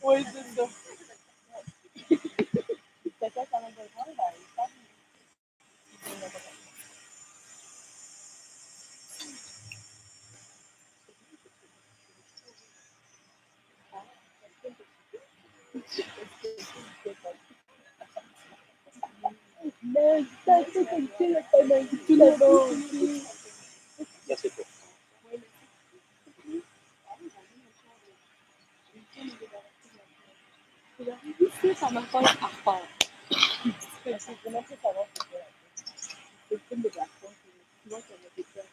Oui, c'est ça. Mais ça, c'est quelqu'un qui a pas mal tout là-bas. Ça, c'est tout. Ici, ça m'a pas à refaire. C'est vraiment plus savoir c'est le film de garçon. Tu vois, ça m'a fait peur.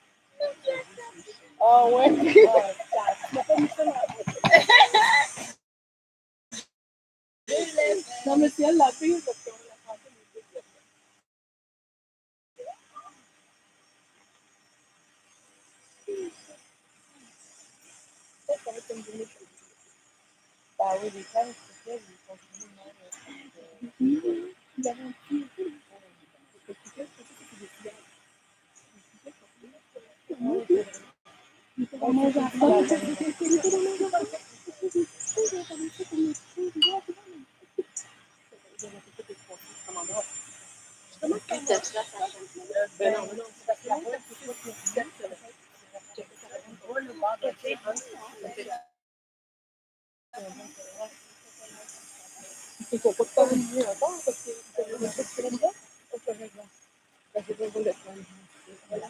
Ah ouais? Tu m'as pas mis ça dans la tête. Non, mais c'est elle la fille parce qu'on l'a pensé les deux. Ça va être une journée de bah oui, les femmes, c'est ça, ils continuent même. Tu l'as rempli. Il faut pas que tu aies encore parce que tu as des choses là-dedans. Ok, raison. Parce que je vais le prendre. Voilà.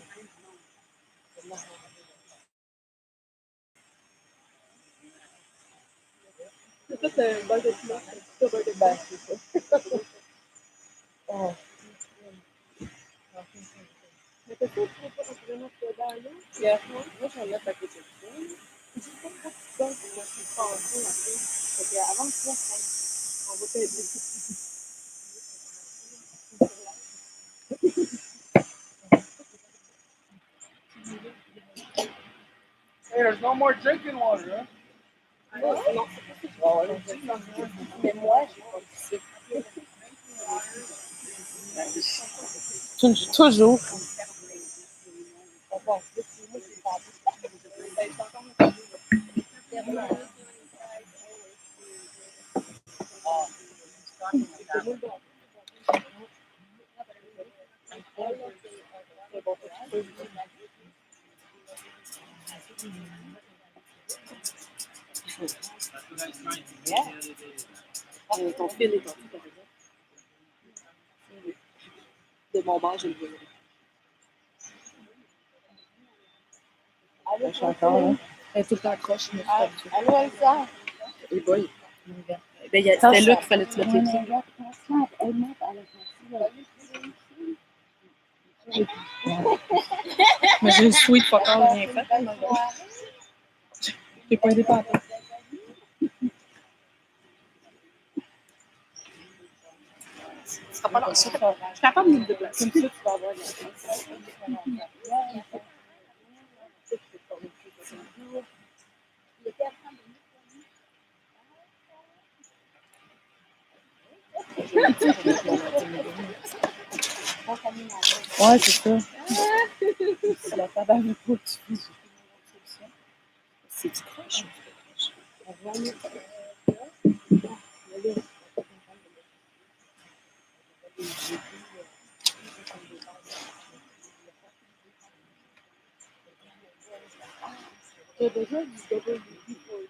Ça, c'est un bol de piment. C'est un bol de base, c'est ça. Oh. Mais peut-être que tu ne veux pas rentrer dans notre dedans, là. Moi, j'en ai à côté de ça. Je sais pas pourquoi tu donnes pour moi, je suis pas en train après. Parce qu'avant que toi, on va t'aider. Hey, there's no more drinking water, hein? Non, non. Mais moi, j'ai pas dit ça. Toujours. Ton fil est parti, par exemple. De mon bord, je le vois. Je suis encore là. Elle est tout le temps croche, mais je allô, Elsa? Et boy. Ben, c'était là qu'il fallait te mettre les pieds. Mais j'ai le sweet fuck all, rien fait. T'es pas aidé par toi. Ce sera pas long. Je suis capable de me déplacer. Comme ça, tu vas avoir ouais, c'est ça. Si la table avait pas, tu fais. C'est du croche. J'ai besoin du double pour lui.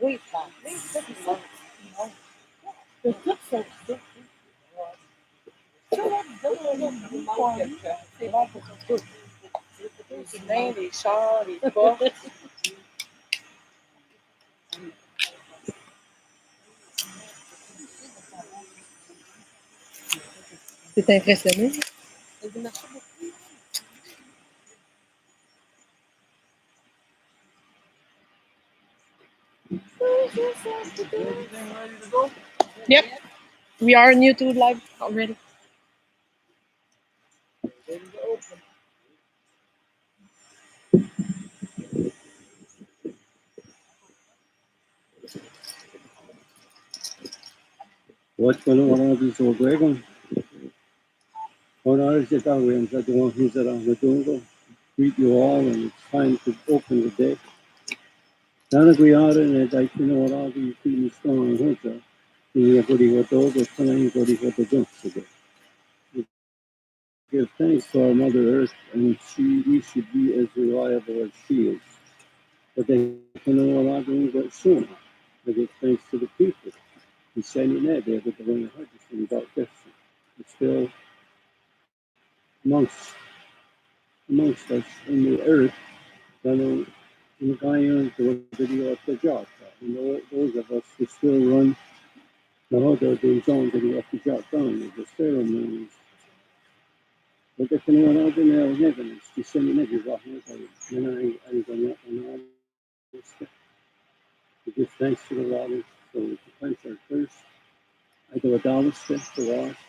Oui, ça. C'est ça. C'est tout ça. C'est bon pour tout. Les nains, les chars, les portes. T'es impressionné? Merci beaucoup. Yep. We are on YouTube live already. What's going on with this Dragon? On our Italians, I don't want his around the door. Greet you all, and it's time to open the day. Nana Guiara and I can know what all these things going on with her. The body what all the time, body what the jumps again. Give thanks to our Mother Earth, and we should be as reliable as she is. But they can know what all doing but soon. I give thanks to the people. He's sending that there, but the one that just without question. It's still amongst us in the earth, then in Guyana, the video of the job. And those of us who still run the other days on video of the job down, the ceremonies. But if anyone out there now heaven, it's the same in every rock, and I going up and all this stuff. To give thanks to the Lord, so to quench our thirst. I do a dollar step to wash.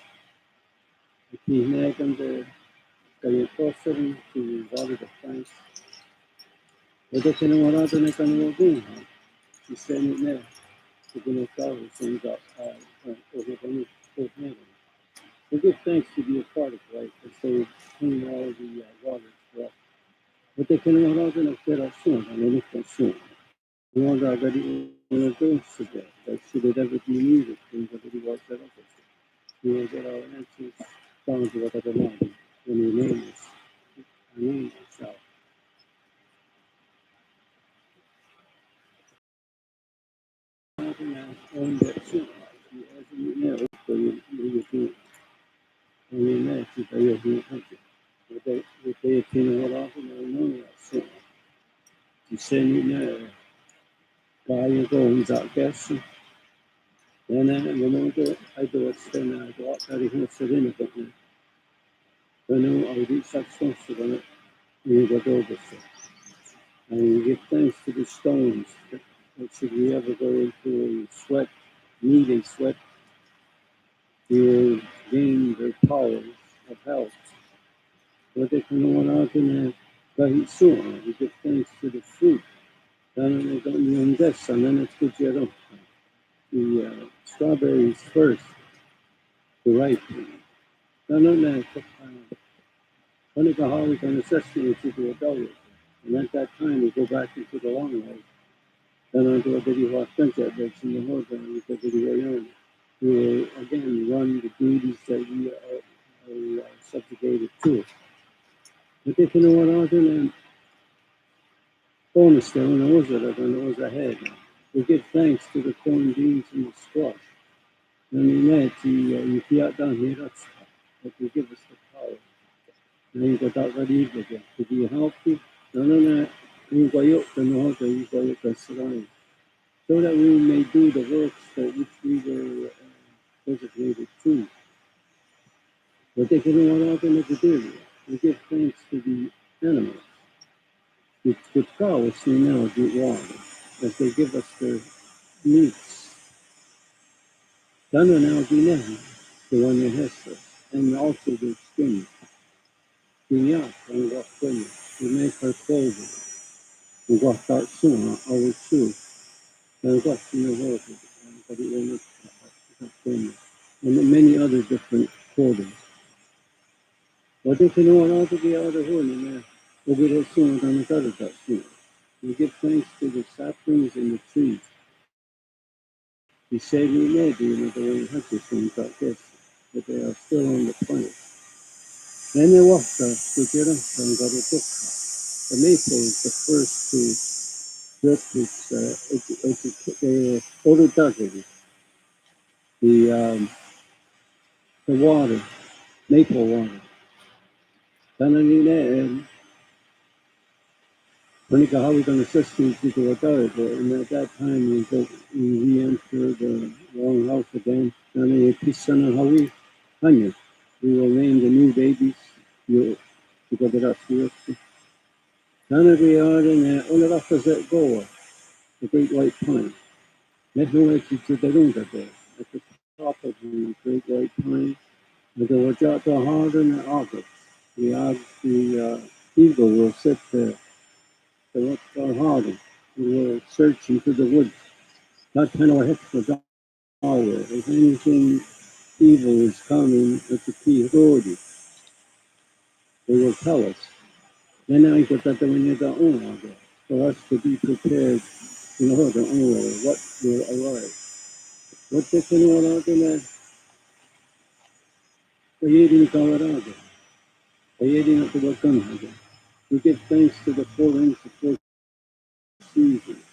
I keep nagging the crossing to value the thanks. But if anyone out there can go do, she's saying it now. To be flowers things up over heaven. We give thanks to be a part of life and so clean all the waters for us. But they can all out in a fair soon, and then it's soon. We want already in a dose today. That should it ever be needed, things that we was that up. We will get our answers down to whatever mind when we name us. I name myself. On that soon, as you know, so you do. And we met you by your country. With they attend what often I know that soon. You send you know, guy you go and that guess. Then I do it, then I go out there and sit in it. Then I do such stuff to them. You go over stuff. And you give thanks to the stones. That should we ever go into a sweat, needing sweat, you will gain the powers of health. But they can go out in kahit soon. We give thanks to the fruit. Then yung this, and then it's good you the strawberries first, the ripe. Then when it how we can associate to the adult. And at that time we go back into the long life. Then I do a video of sunset that's in the whole and we go video young. We will again run the duties that we are subjugated to. But if you know what I do, then bonus there when I was ahead. We give thanks to the corn beans and the squash. And in that, you fiat down here, that's that will give us the power. And you got that ready again to be healthy. No, you go up and no other, you go up and surround. So that we may do the works that which we were designated to. But they can know what I'm to do. We give thanks to the animals. With cows, we now do water, as they give us their meats. Then now be now, the one that has us, and also the skin. The yak and what skin. We make our clothing. We got that soon, our shoes. And got in the water, but it will not skin. And many other different clothing. But if you know how to be out of the hole, we'll get it soon on the other that soon. We give thanks to the saplings and the trees. We say we may be in the way hunters things like this, but they are still on the planet. Then they walk to get us and go to Tukka. The maple is the first to drip its photoduggery. The water, maple water. Then I need that. When how we going to assist to go without it, and at that time we re-enter the wrong house again. And a piece on how we hang We will name the new babies. You together that's the Canada and all of us at Goa, the great white pine. Let no way to the Runda there, at the top of the great white pine, and the Wajata hard in August. The eagle will sit there, the Wajata hard, and will search into the woods. That kind of a heck for Dawa. If anything evil is coming at the key road, they will tell us. Then I get that when you're the owner, for us to be prepared, the owner, what will arrive. What they can arrive in that, creating Colorado, creating at the Wakanda. We give thanks to the four rings of four seasons.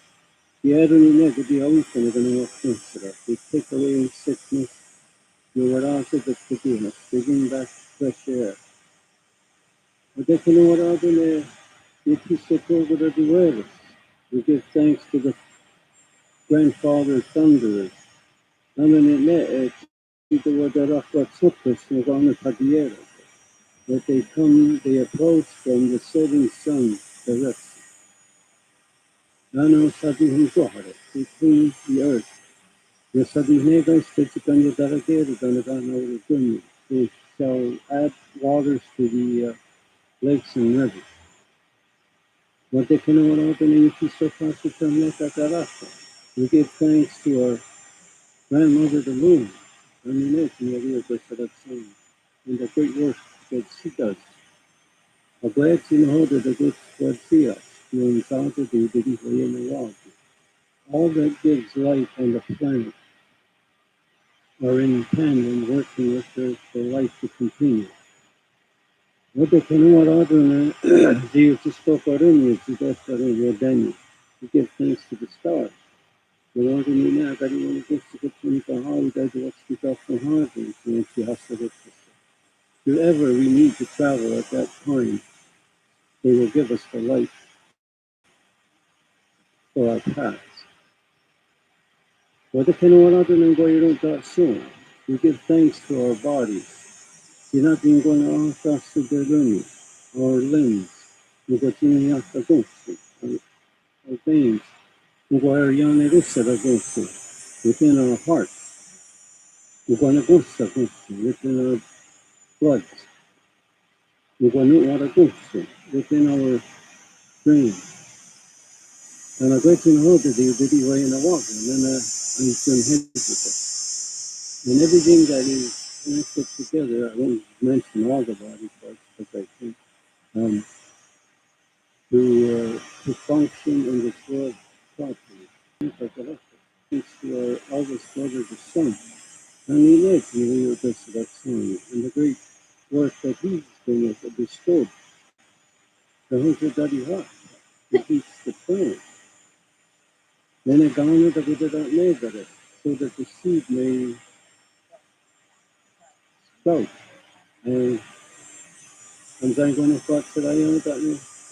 The Adonai never be always going to walk into that. They take away sickness, you are out of the forgiveness, they bring back fresh air. But they can arrive in there, you keep over the duelos. We give thanks to the grandfather thunderers. That they come, they approach from the setting sun directly. Nano Sadihim Zohara, they clean the earth. The Sadihnega Stichikanya Daragere, Danagano Gumi. They shall add waters to the lakes and rivers. What they can all open in we give thanks to our grandmother the moon, and the great work that she does. I'm glad to know that the good God see us, knowing Santa the way in the world. All that gives life on the planet are in tandem working with for life to continue. What they can all other than Jesus spoke our in to death in your Daniel. We give thanks to the stars. The Lord in the now, that you want to give to the 24 hours, that you want to speak up from hard and she has to look. If ever we need to travel at that time, they will give us the light for our paths. What the Kenora and Goyron got soon. We give thanks to our bodies. You're not being going to ask us to the lungs, our limbs, we got in the ghost, our veins, we got our young ghost within our hearts. We got a ghost within our blood. We got a ghost within our brains. And I got in hold of the way in the water, and then I'm still head with it. And everything that is connected together, I won't mention all the body parts because I think to function in this world properly. Thanks to our eldest brother, the sun. And he lives with us that sun, and the great work that he's doing to bestowed. The Hoja Daddy Hot, he keeps the plant. Then a garner that we did not labor it, so that the seed may sprout. And I'm going to talk to the young that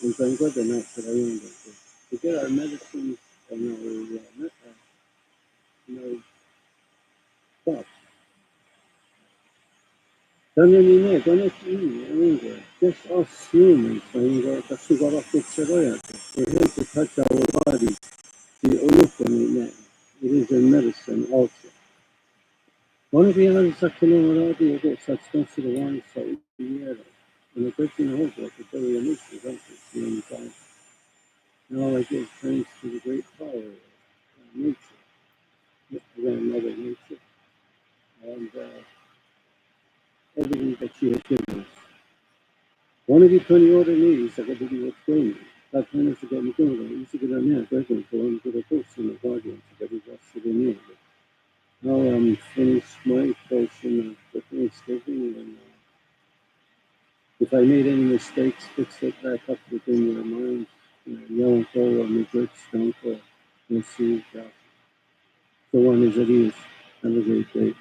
I'm going to not to the young that to get our medicine and our thoughts. Tanamine, Ganaki, just us humans, and the sugar of the Seraya, for him to touch our body, the Olufamine, it is a medicine also. One of the other Sakinora, the substance of the one Saudi, and the question of hope, the very initial, don't now I give thanks to the great power of nature, grandmother nature, and everything that she has given us. One of the 20 order needs that could be what's going on. That kind of forget me going on. You should get on there, going to one to the post in the guardian to get it to the near. Now I'm finished my portion of the Thanksgiving, and if I made any mistakes, fix it back up within your mind. Yelling for on the good, don't go. We'll see. The one is it is. Have a great day.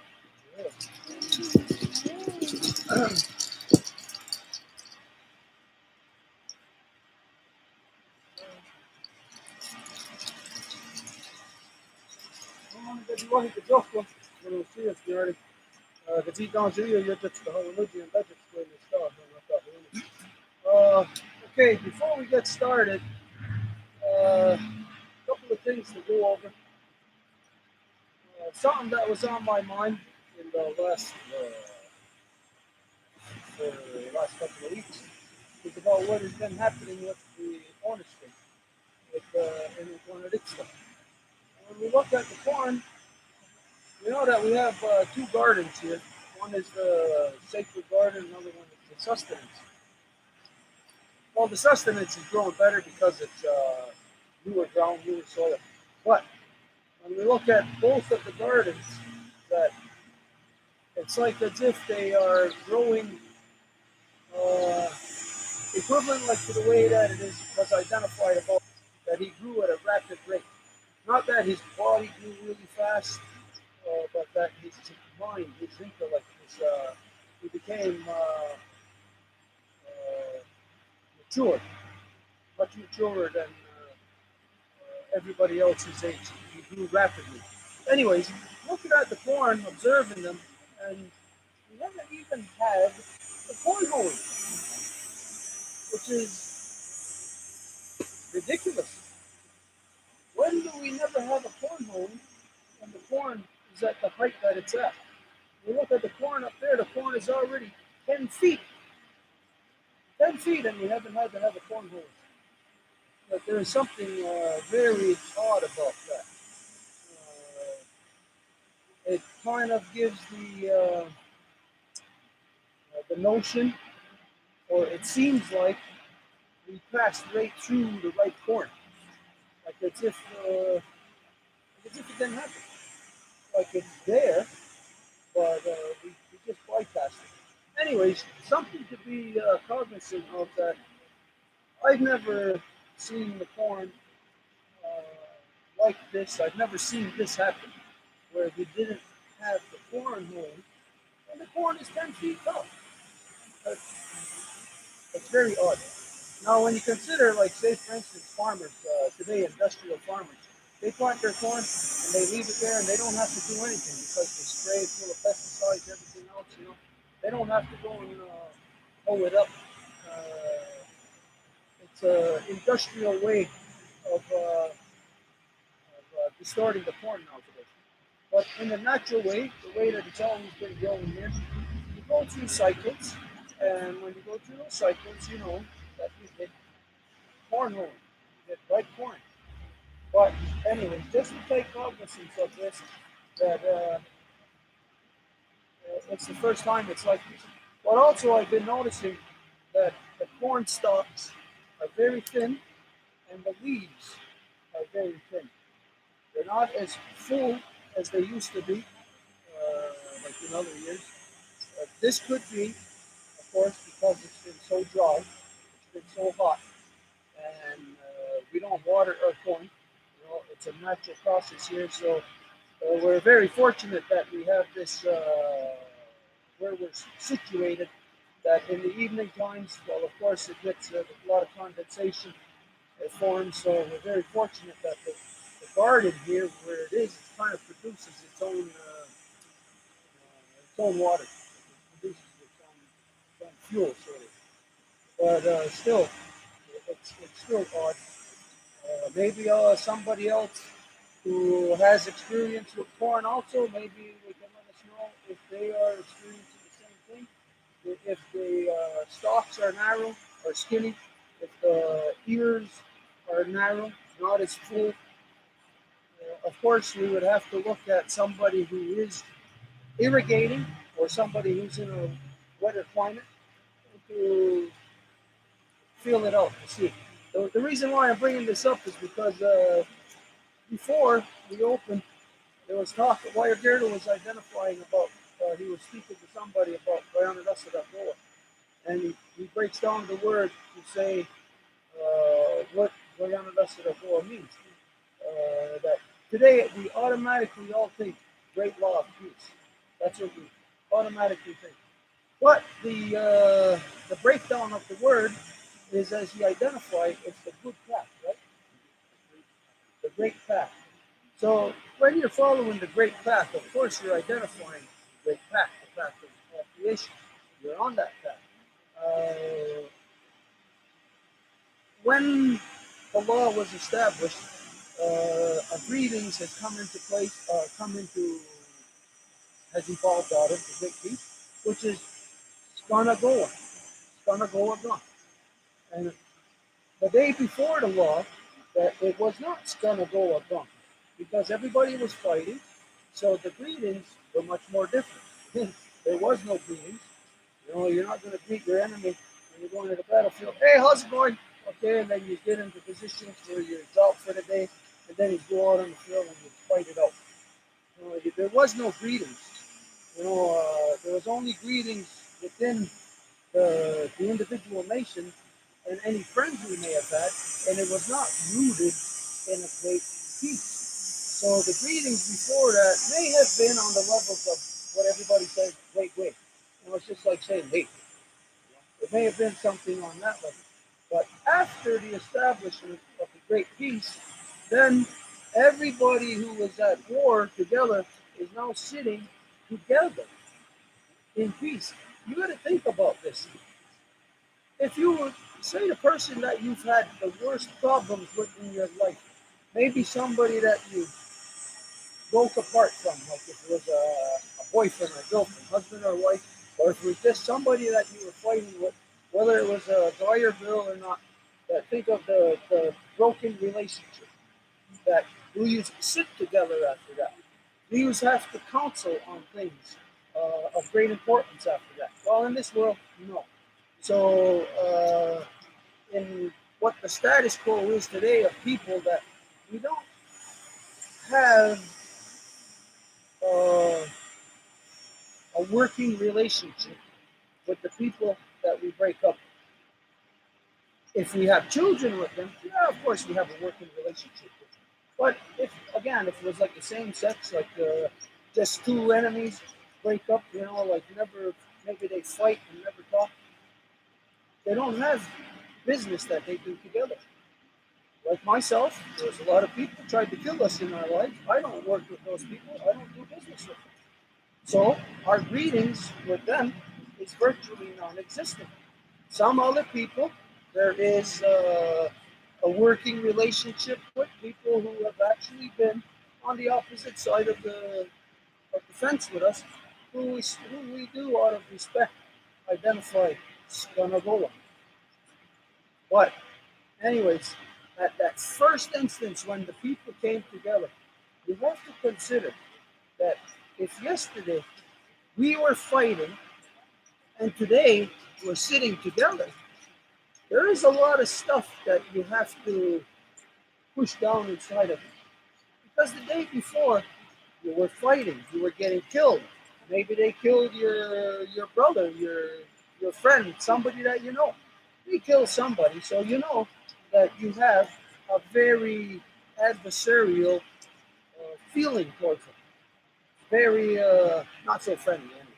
Vamos, que eu vou, que eu vou. Eu não sei, senhora. Kasi ikaw siya yung touch the religion and budget school and stuff. Uh, okay, before we get started, a couple of things to go over. Something that was on my mind in the last couple of weeks is about what has been happening with the honesty in one of its stuff. When we look at the corn, we know that we have two gardens here. One is the sacred garden, another one is the sustenance. Well, the sustenance is growing better because it's newer ground, newer soil. But when we look at both of the gardens, that it's like as if they are growing uh, equivalent like to the way that it is was identified about that he grew at a rapid rate. Not that his body grew really fast, but that his mind, his intellect, he became mature, much maturer than everybody else his age. He grew rapidly. Anyways, looking at the corn, observing them, and we haven't even had the corn hoeing, which is ridiculous. When do we never have a corn hoeing when the corn is at the height that it's at? You look at the corn up there, the corn is already 10 feet. 10 feet, and we haven't had to have a corn hoeing. But there is something very odd about that. It kind of gives the notion, or it seems like we passed right through the right corn, like as if it didn't happen. Like it's there, but we just bypassed it. Anyways, something to be cognizant of that I've never seen the corn like this. I've never seen this happen, where we didn't have the corn home, and the corn is 10 feet tall. That's very odd. Now, when you consider, like, say, for instance, farmers today, industrial farmers, they plant their corn and they leave it there and they don't have to do anything because they spray it full of pesticides, everything else, They don't have to go and hoe it up. It's an industrial way of distorting the corn nowadays. But in the natural way, the way that it's always been growing here, you go through cycles, and when you go through those cycles, you know that you hit cornhole, you hit right corn. But anyway, just to take cognizance of this, that it's the first time it's like this. But also, I've been noticing that the corn stalks are very thin, and the leaves are very thin. They're not as full as they used to be, like in other years. This could be, of course, because it's been so dry, it's been so hot, and we don't water our corn. It's a natural process here, so we're very fortunate that we have this where we're situated. That in the evening times, well, of course, it gets a lot of condensation forms, so we're very fortunate that the garden here, where it is, it kind of produces its own water. It produces its own fuel, sort of. But still, it's still odd. Maybe somebody else who has experience with corn also, maybe they can let us know if they are experiencing the same thing. If the stalks are narrow or skinny, if the ears are narrow, not as full. Of course, we would have to look at somebody who is irrigating or somebody who's in a wetter climate to feel it out to see. The reason why I'm bringing this up is because before we opened, there was talk that Wire Gerda was identifying about, he was speaking to somebody about Bayana Goa, and he breaks down the word to say what Bayana Goa means. That today we automatically all think great law of peace. That's what we automatically think. But the breakdown of the word is as he identified, it's the good path, right? The great path. So when you're following the great path, of course you're identifying the great path, the creation. You're on that path. When the law was established, a greetings has come into place, has evolved out of the Great Peace, which is skana goa, skana goa gone. And the day before the law, that it was not skana goa gone, because everybody was fighting, so the greetings were much more different. There was no greetings. You know, you're not going to greet your enemy when you're going to the battlefield. Hey, how's it going? Okay, and then you get into positions for your job for the day, and then you go out on the field and you fight it out. You know, there was no greetings. You know, there was only greetings within the individual nation and any friends we may have had, and it was not rooted in a great peace. So the greetings before that may have been on the levels of what everybody says, wait, wait. You know, it's just like saying, wait. It may have been something on that level. But after the establishment of the Great Peace, then everybody who was at war together is now sitting together in peace. You got to think about this. If you were, say, the person that you've had the worst problems with in your life, maybe somebody that you broke apart from, like if it was a boyfriend or girlfriend, husband or wife, or if it was just somebody that you were fighting with, whether it was a guy or girl or not, that think of the broken relationship, that do you sit together after that? Do you have to counsel on things of great importance after that? Well, in this world, no. So, in what the status quo is today of people that we don't have uh, a working relationship with the people that we break up. If we have children with them, yeah, of course we have a working relationship with them. But if it was like the same sex, like just two enemies break up, you know, like never, maybe they fight and never talk, they don't have business that they do together. Like myself, there's a lot of people tried to kill us in our life. I don't work with those people. I don't do business with them. So our greetings with them is virtually non-existent. Some other people, there is a working relationship with people who have actually been on the opposite side of the fence with us, who we do out of respect identify as gonna go on. But anyways, at that first instance when the people came together, you have to consider that if yesterday we were fighting and today we're sitting together, there is a lot of stuff that you have to push down inside of you. Because the day before, you were fighting, you were getting killed. Maybe they killed your brother, your friend, somebody that you know. They killed somebody, so you know that you have a very adversarial feeling towards them. Very not so friendly. Anyway.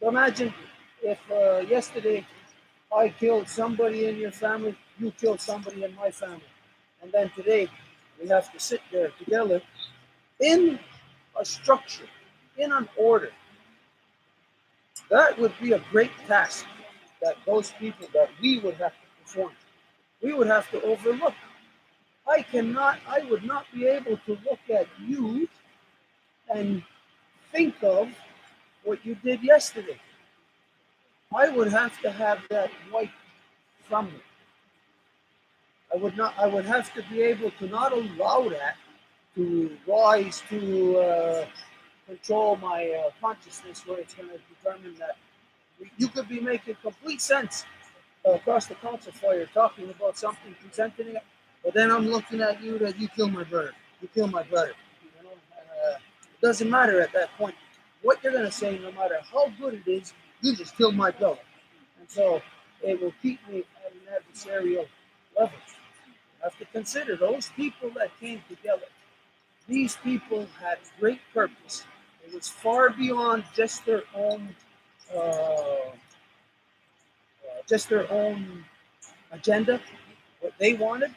So imagine if yesterday I killed somebody in your family, you killed somebody in my family, and then today we have to sit there together in a structure, in an order. That would be a great task that those people that we would have to perform. We would have to overlook. I would not be able to look at you and think of what you did yesterday. I would have to have that wiped from me. I would not. I would have to be able to not allow that to rise to control my consciousness, where it's going to determine that you could be making complete sense across the council fire, talking about something, presenting it, but then I'm looking at you that you kill my brother. You kill my brother. You know, it doesn't matter at that point what you're going to say, no matter how good it is. You just killed my brother, and so it will keep me at an adversarial level. You have to consider those people that came together. These people had great purpose. It was far beyond uh, just their own agenda, what they wanted.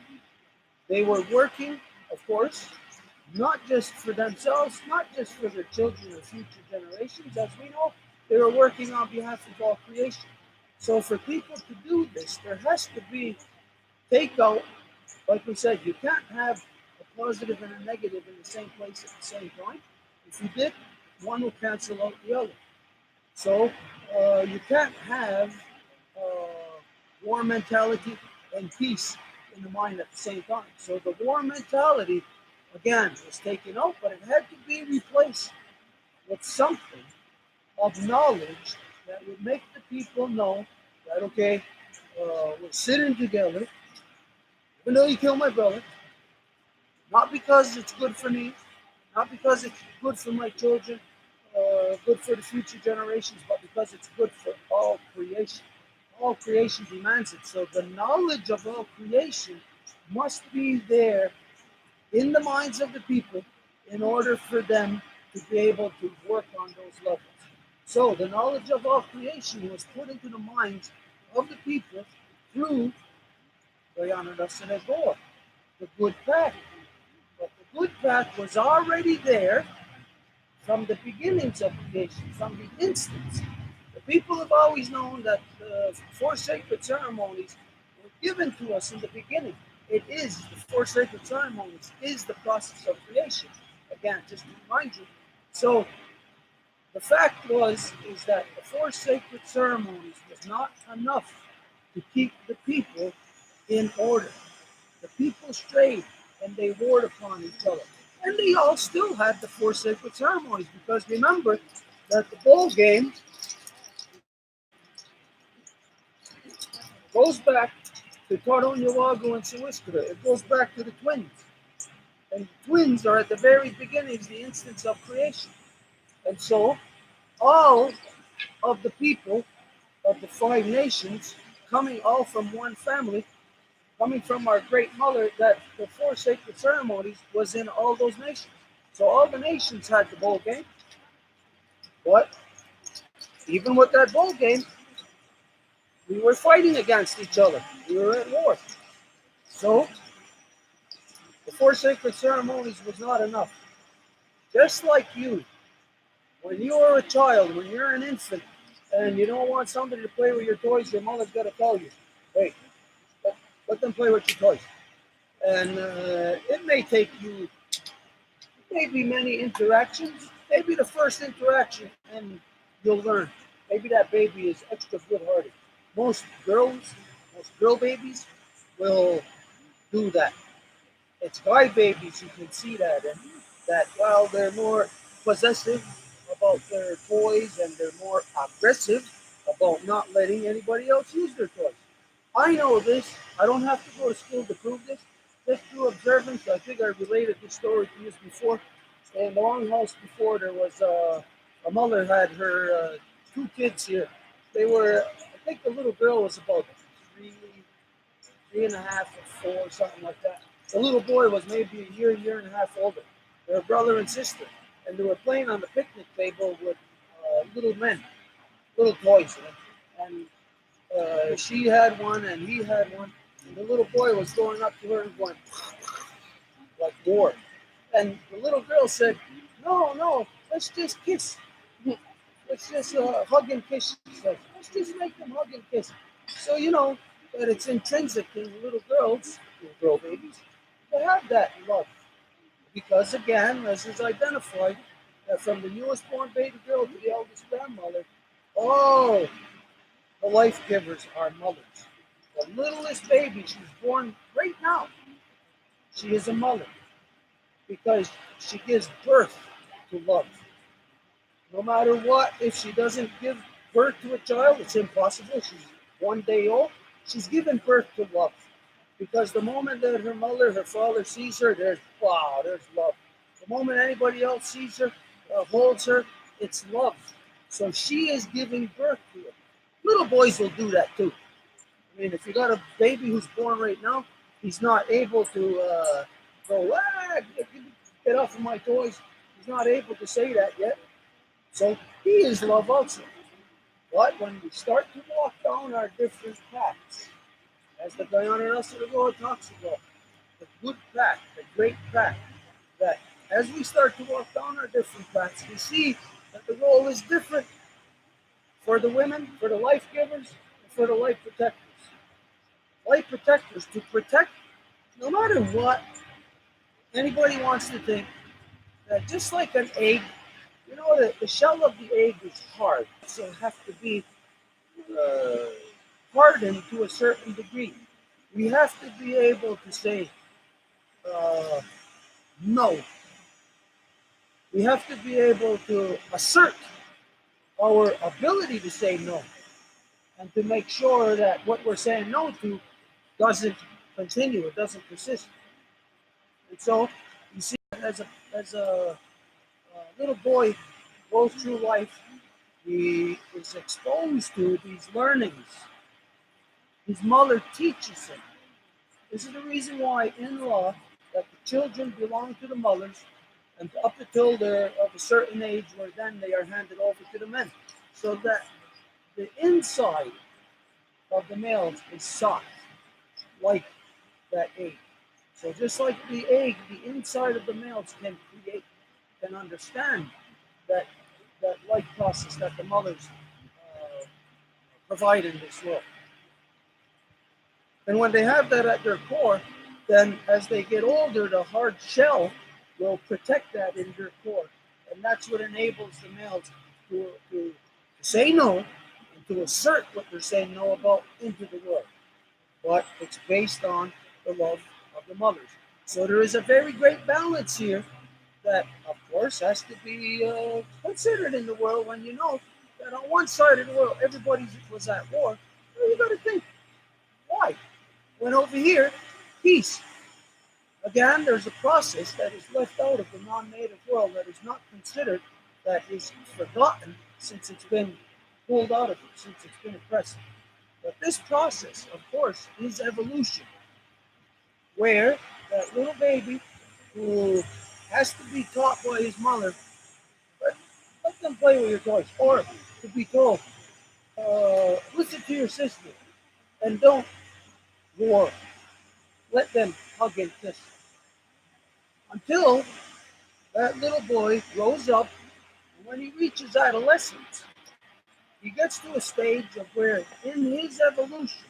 They were working, of course, not just for themselves, not just for their children or future generations, as we know, They were working on behalf of all creation. So for people to do this, there has to be takeout. Like we said, you can't have a positive and a negative in the same place at the same time. If you did, one will cancel out the other. So you can't have war mentality and peace in the mind at the same time. So the war mentality, again, was taken out, but it had to be replaced with something of knowledge that would make the people know that, okay, we're sitting together, even though you killed my brother, not because it's good for me, not because it's good for my children, good for the future generations, but because it's good for all creation. All creation demands it. So the knowledge of all creation must be there in the minds of the people in order for them to be able to work on those levels. So the knowledge of all creation was put into the minds of the people through the good path. But the good path was already there from the beginnings of creation, from the instance. The people have always known that the four sacred ceremonies were given to us in the beginning. It is the four sacred ceremonies is the process of creation. Again, just to remind you. So the fact was is that the four sacred ceremonies was not enough to keep the people in order. The people strayed and they warred upon each other. And they all still had the four sacred ceremonies because remember that the bowl game goes back to Taronyawago and Sewiskara. It goes back to the twins. And the twins are at the very beginning, the instance of creation. And so all of the people of the five nations coming all from one family, coming from our great mother, that the four sacred ceremonies was in all those nations. So all the nations had the bowl game, but even with that bowl game, we were fighting against each other. We were at war. So the four sacred ceremonies was not enough. Just like you, when you are a child, when you're an infant, and you don't want somebody to play with your toys, your mother's got to tell you, hey, let them play with your toys. And it may take you maybe many interactions, maybe the first interaction, and you'll learn. Maybe that baby is extra good-hearted. Most girls, most girl babies will do that. It's guy babies you can see that, and that while they're more possessive about their toys and they're more aggressive about not letting anybody else use their toys. I know this. I don't have to go to school to prove this. Just through observance, I think I related this story to you before. In the longhouse before, there was a mother had her two kids here. They were, I think the little girl was about three, 3.5 or four, something like that. The little boy was maybe a year and a half older. They were brother and sister, and they were playing on the picnic table with little men, little toys. And she had one, and he had one. And the little boy was going up to her and going like war. And the little girl said, "No, no, let's just kiss. Let's just hug and kiss." She said, "Let's just make them hug and kiss." So you know that it's intrinsic in little girls, little girl babies, to have that love. Because again, as is identified, that from the newest born baby girl to the eldest grandmother, all the life givers are mothers. The littlest baby, she's born right now. She is a mother because she gives birth to love. No matter what, if she doesn't give birth to a child, it's impossible. She's 1 day old. She's given birth to love. Because the moment that her mother, her father sees her, there's wow, there's love. The moment anybody else sees her, holds her, it's love. So she is giving birth to it. Little boys will do that too. I mean, if you got a baby who's born right now, he's not able to go, get off of my toys. He's not able to say that yet. So he is love also. But when we start to walk down our different paths, as the Guyana Russell Road talks about, the good path, the great path, that as we start to walk down our different paths, we see that the role is different. for the women, for the life givers, and for the life protectors. Life protectors to protect, no matter what anybody wants to think, that just like an egg, you know, the shell of the egg is hard, so it has to be uh, hardened to a certain degree. We have to be able to say uh, no. We have to be able to assert our ability to say no and to make sure that what we're saying no to doesn't continue, it doesn't persist. And so you see, as a little boy goes through life, he is exposed to these learnings. His mother teaches him. This is the reason why, in law, that the children belong to the mothers, and up until they're of a certain age, where then they are handed over to the men, so that the inside of the males is soft, like that egg. So just like the egg, the inside of the males can create, can understand that life process that the mothers provide in this world. And when they have that at their core, then as they get older, the hard shell will protect that in their core. And that's what enables the males to say no and to assert what they're saying no about into the world. But it's based on the love of the mothers. So there is a very great balance here that, of course, has to be considered in the world when you know that on one side of the world everybody was at war. Well, you got to think, why? When over here, peace. Again, there's a process that is left out of the non-native world that is not considered, that is forgotten since it's been pulled out of it, since it's been oppressed. But this process, of course, is evolution, where that little baby who has to be taught by his mother, but let them play with your toys, or to be told, listen to your sister and don't war. Let them hug and kiss until that little boy grows up, and when he reaches adolescence, he gets to a stage of where, in his evolution,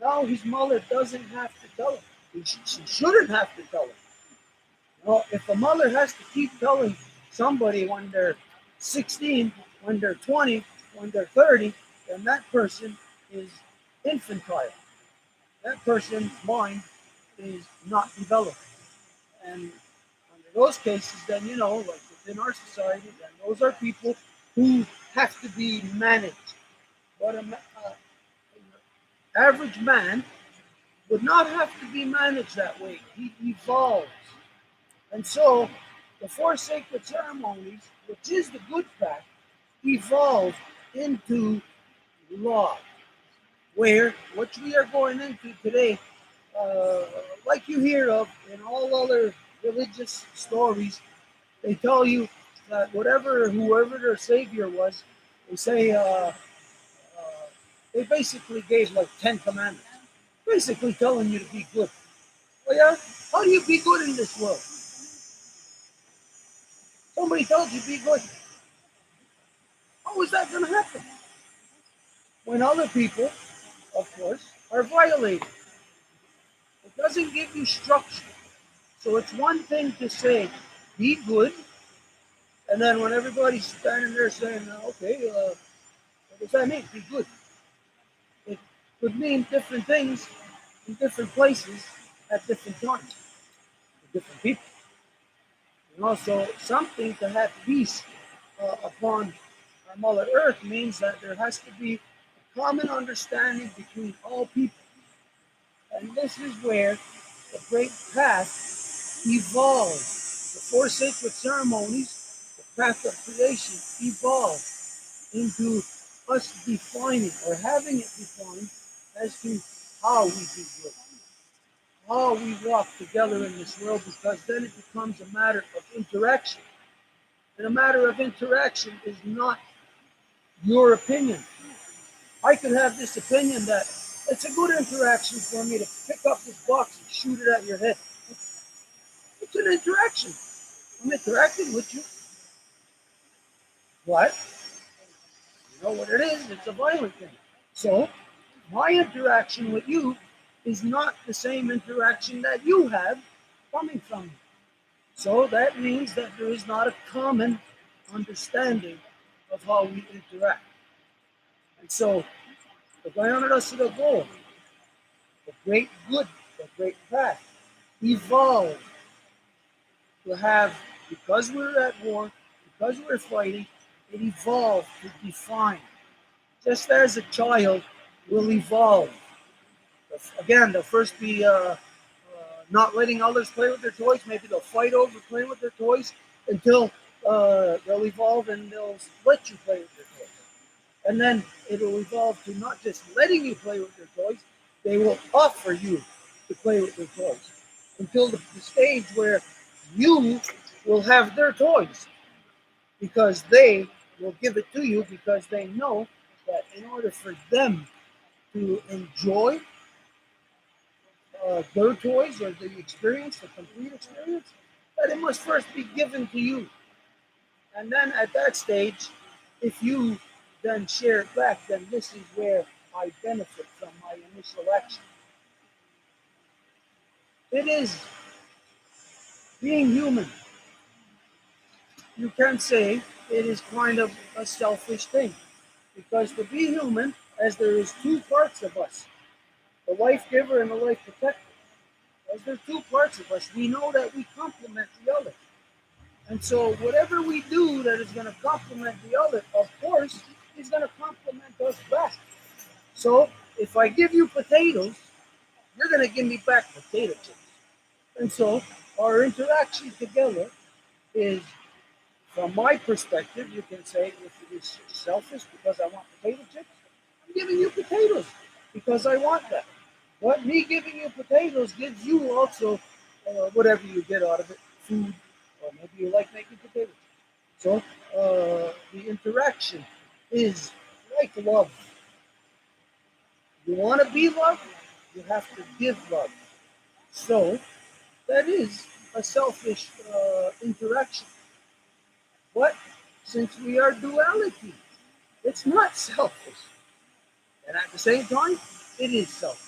now his mother doesn't have to tell him. She shouldn't have to tell him. Well, if a mother has to keep telling somebody when they're 16, when they're 20, when they're 30, then that person is infantile. That person's mind is not developed. And under those cases, then, you know, like within our society, then those are people who have to be managed. But an average man would not have to be managed that way. He evolves. And so the four sacred ceremonies, which is the good path, evolve into law, where what we are going into today, uh, like you hear of in all other religious stories, they tell you that whoever their savior was, they say they basically gave like 10 commandments, basically telling you to be good. Well, yeah, how do you be good in this world? Somebody tells you be good. How is that going to happen? When other people, of course, are violated. It doesn't give you structure. So it's one thing to say, be good, and then when everybody's standing there saying, okay, what does that mean? Be good. It could mean different things in different places at different times for different people. And also, something to have peace upon our Mother Earth means that there has to be a common understanding between all people. And this is where the great path evolves. The four sacred ceremonies, the path of creation, evolve into us defining or having it defined as to how we do good, how we walk together in this world, because then it becomes a matter of interaction. And a matter of interaction is not your opinion. I could have this opinion that it's a good interaction for me to pick up this box and shoot it at your head. It's an interaction. I'm interacting with you. But You know what it is? It's a violent thing. So my interaction with you is not the same interaction that you have coming from me. So that means that there is not a common understanding of how we interact. And so the Gayanadasada goal, the great good, the great path, evolved to have, because we're at war, because we're fighting, it evolved to define. Just as a child will evolve. Again, they'll first be not letting others play with their toys. Maybe they'll fight over playing with their toys until they'll evolve and they'll let you play with their toys. And then it'll evolve to not just letting you play with their toys, they will offer you to play with their toys until the stage where you will have their toys because they will give it to you because they know that in order for them to enjoy their toys or the experience, the complete experience, that it must first be given to you. And then at that stage, if you then share it back, then this is where I benefit from my initial action. It is being human. You can say it is kind of a selfish thing because to be human, as there is two parts of us, the life giver and the life protector, as there are two parts of us, we know that we complement the other. And so whatever we do that is going to complement the other, of course, is going to complement us back. So if I give you potatoes, you're going to give me back potato chips. And so our interaction together is, from my perspective, you can say if it is selfish because I want potato chips, I'm giving you potatoes because I want that. But me giving you potatoes gives you also whatever you get out of it, food, or maybe you like making potatoes. So the interaction is like love. You want to be loved, you have to give love. So that is a selfish interaction. But since we are duality, it's not selfish. And at the same time, it is selfish.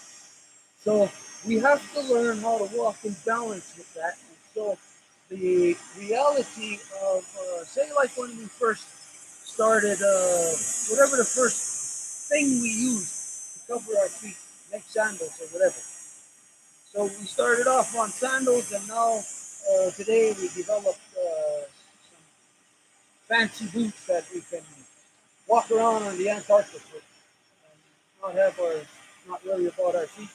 So we have to learn how to walk in balance with that. And so the reality of, say, like when we first started, whatever the first thing we used to cover our feet, make sandals or whatever. So we started off on sandals, and now today we developed some fancy boots that we can walk around on the Antarctic with and not have our, not worry about our feet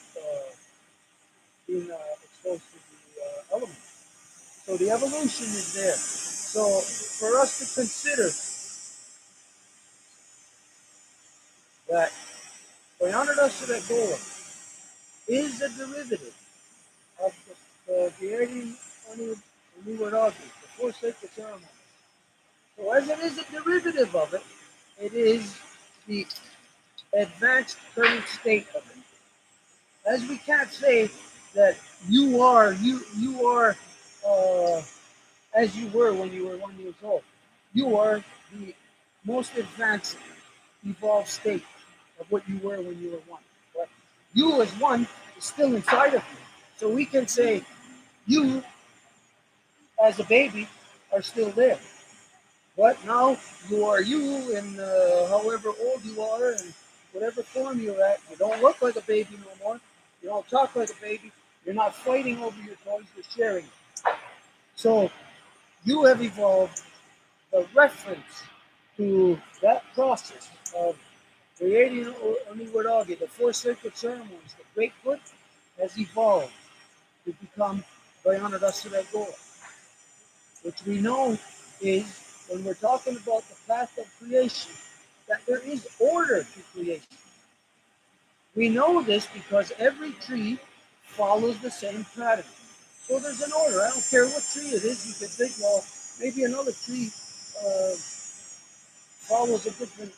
being exposed to the elements. So the evolution is there. So for us to consider that Bayanadas Goa is a derivative of the Diari Oniwadagi, the four sacred ceremonies. So as it is a derivative of it, it is the advanced current state of it. As we can't say that you are uh, as you were when you were 1 year old. You are the most advanced evolved state of what you were when you were one. But you as one is still inside of you. So we can say you as a baby are still there. But now you are you, and however old you are, and whatever form you're at, you don't look like a baby no more. You don't talk like a baby. You're not fighting over your toys. You're sharing. So you have evolved the reference to that process of creating a new Wadagi, the four sacred ceremonies, the great good has evolved to become Gayana Dasura Goa, which we know is when we're talking about the path of creation, that there is order to creation. We know this because every tree follows the same pattern. So there's an order. I don't care what tree it is. You could think, well, maybe another tree follows a different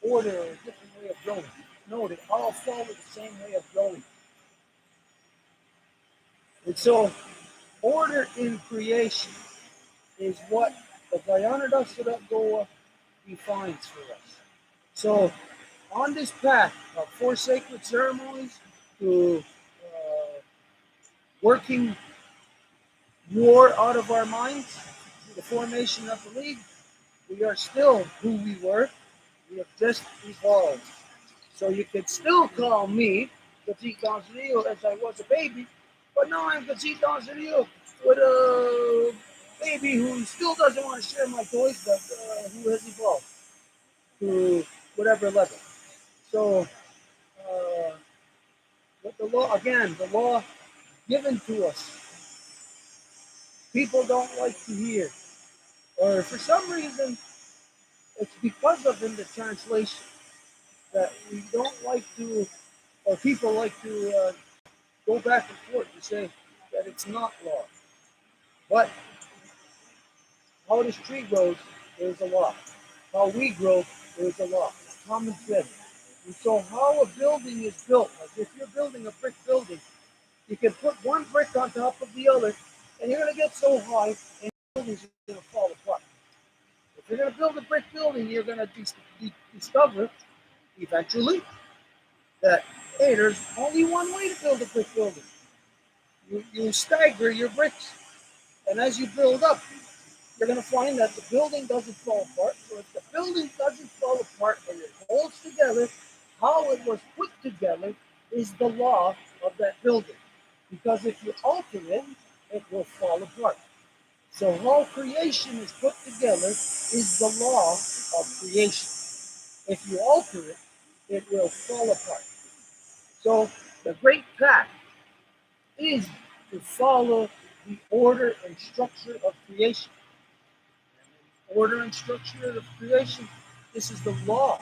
order or a different way of growing. No, they all follow the same way of growing. And so, order in creation is what the Gayana Goa defines for us. So, on this path of four sacred ceremonies to working war out of our minds, to the formation of the League, we are still who we were. We have just evolved. So you could still call me Petit Rio as I was a baby, but now I'm Petit Rio with a baby who still doesn't want to share my toys, but who has evolved to whatever level. So, with the law, again, the law given to us, people don't like to hear. Or for some reason, it's because of in the translation that we don't like to, or people like to go back and forth to say that it's not law. But how this tree grows, there's a law. How we grow, there's a law. Common thread. And so how a building is built, like if you're building a brick building, you can put one brick on top of the other, and you're going to get so high, and the building's going to fall apart. If you're going to build a brick building, you're going to discover eventually that, hey, there's only one way to build a brick building. You stagger your bricks. And as you build up, you're going to find that the building doesn't fall apart. So if the building doesn't fall apart and it holds together, how it was put together is the law of that building. Because if you alter it, it will fall apart. So how creation is put together is the law of creation. If you alter it, it will fall apart. So the great path is to follow the order and structure of creation. Order and structure of creation, this is the law.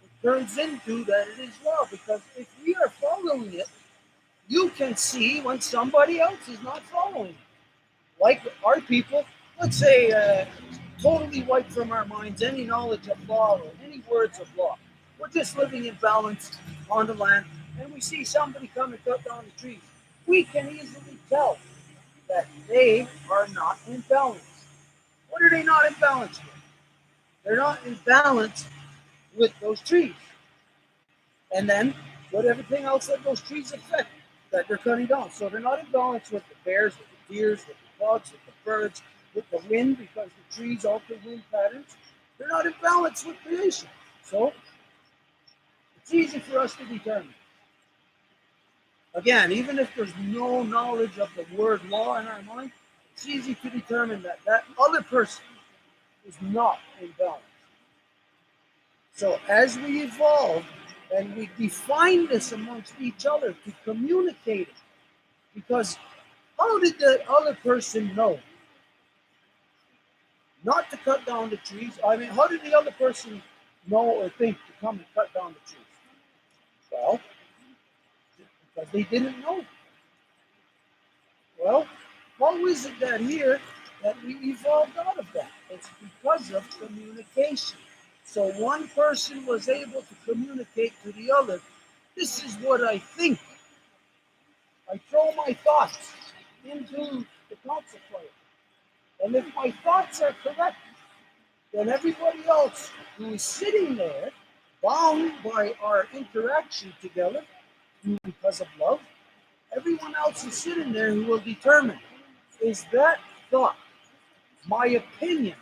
It turns into that it is law because if we are following it, you can see when somebody else is not following it. Like our people, let's say, totally wipe from our minds any knowledge of law or any words of law. We're just living in balance on the land, and we see somebody come and cut down the trees. We can easily tell that they are not in balance. What are they not in balance with? They're not in balance with those trees. And then with everything else that those trees affect that they're cutting down. So they're not in balance with the bears, with the deers, with the dogs, with the birds, with the wind, because the trees alter wind patterns. They're not in balance with creation. So it's easy for us to determine. Again, even if there's no knowledge of the word law in our mind, it's easy to determine that that other person is not in balance. So as we evolve and we define this amongst each other to communicate it, because how did the other person know not to cut down the trees? I mean, how did the other person know or think to come and cut down the trees? Well, because they didn't know. Well, how is it that here that we evolved out of that? It's because of communication. So one person was able to communicate to the other, this is what I think. I throw my thoughts into the council fire. And if my thoughts are correct, then everybody else who is sitting there, bound by our interaction together because of love, everyone else is sitting there who will determine, is that thought, my opinion,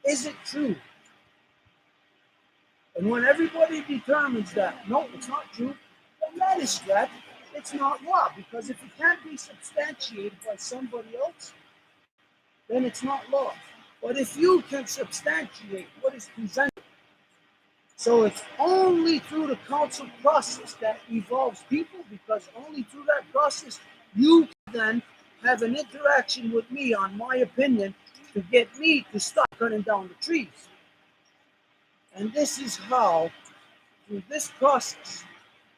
is it true? And when everybody determines that, no, it's not true, then that is scratched. It's not law, because if it can't be substantiated by somebody else, then it's not law. But if you can substantiate what is presented, so it's only through the council process that evolves people, because only through that process you can then have an interaction with me on my opinion to get me to stop cutting down the trees. And this is how, through this process,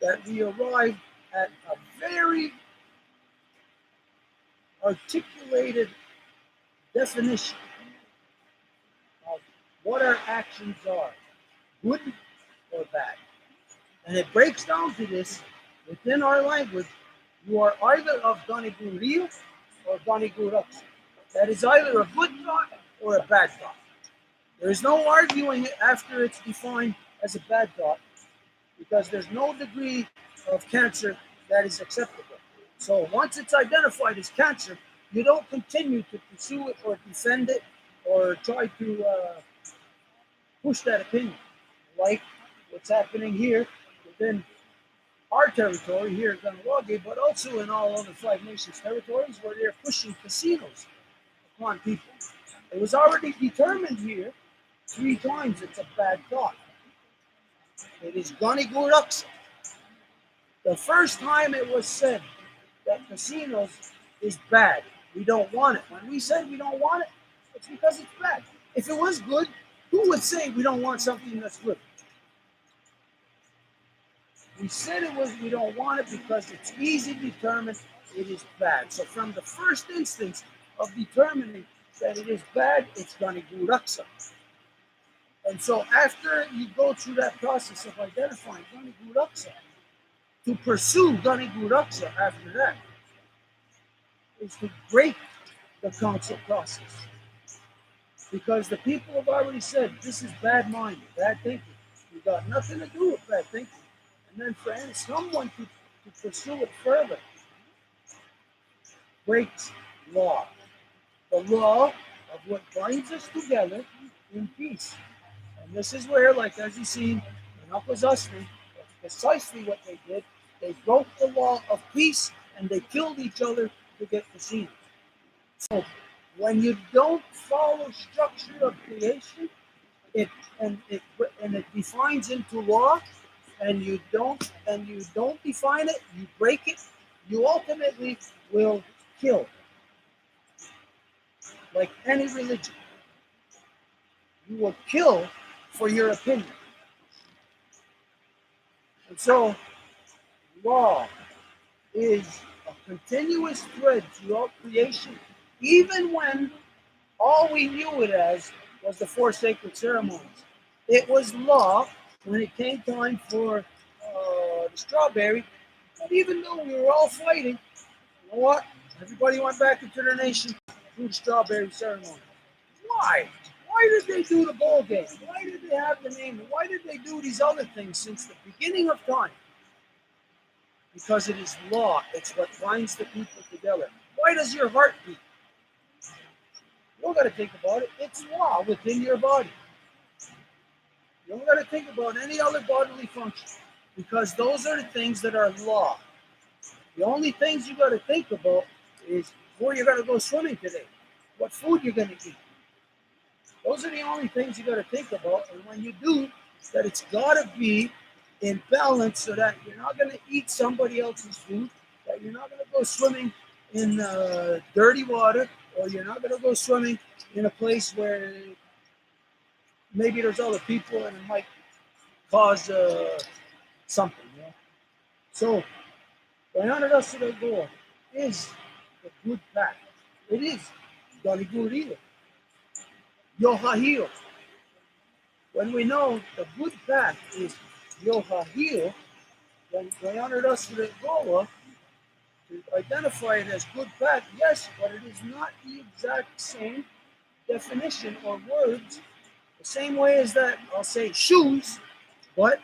that we arrive at a very articulated definition of what our actions are, good or bad. And it breaks down to this within our language. You are either of Ganigun or Ganigun. That is either a good thought or a bad thought. There is no arguing it after it's defined as a bad thought, because there's no degree of cancer that is acceptable. So once it's identified as cancer, you don't continue to pursue it or defend it or try to push that opinion, like what's happening here within our territory here in Ganawagi, but also in all other Five Nations territories where they're pushing casinos upon people. It was already determined here 3 times it's a bad thought. It is Gani Guraksa. The first time it was said that casinos is bad, we don't want it. When we said we don't want it, it's because it's bad. If it was good, who would say we don't want something that's good? We said we don't want it because it's easy to determine it is bad. So from the first instance of determining that it is bad, it's Gani Guraksa. And so after you go through that process of identifying Gani Guraksa, to pursue Gani Guraksa after that is to break the council process. Because the people have already said this is bad mind, bad thinking. You got nothing to do with bad thinking. And then for someone to pursue it further breaks law. The law of what binds us together in peace. And this is where, like as you see in Akwesasne, that's precisely what they did. They broke the law of peace and they killed each other to get casinos. So when you don't follow structure of creation, it defines into law, and you don't define it, you break it, you ultimately will kill. Like any religion, you will kill for your opinion. And so law is a continuous thread throughout creation, even when all we knew it as was the 4 sacred ceremonies. It was law when it came time for the strawberry. And even though we were all fighting, you know what? Everybody went back into their nation through the strawberry ceremony. Why? Why did they do the bowl game? Why did they have the name? Why did they do these other things since the beginning of time? Because it is law. It's what binds the people together. Why does your heart beat? You don't got to think about it. It's law within your body. You don't got to think about any other bodily function, because those are the things that are law. The only things you got to think about is where you're going to go swimming today, what food you're going to eat. Those are the only things you got to think about. And when you do, that it's got to be in balance so that you're not going to eat somebody else's food, that you're not going to go swimming in dirty water, or you're not going to go swimming in a place where maybe there's other people and it might cause something. You know? So, the goal is the good path. It is Galigurila, Yohahio. When we know the good path is Yohahio, then the goal to identify it as good path, yes, but it is not the exact same definition or words. The same way as that, I'll say shoes, but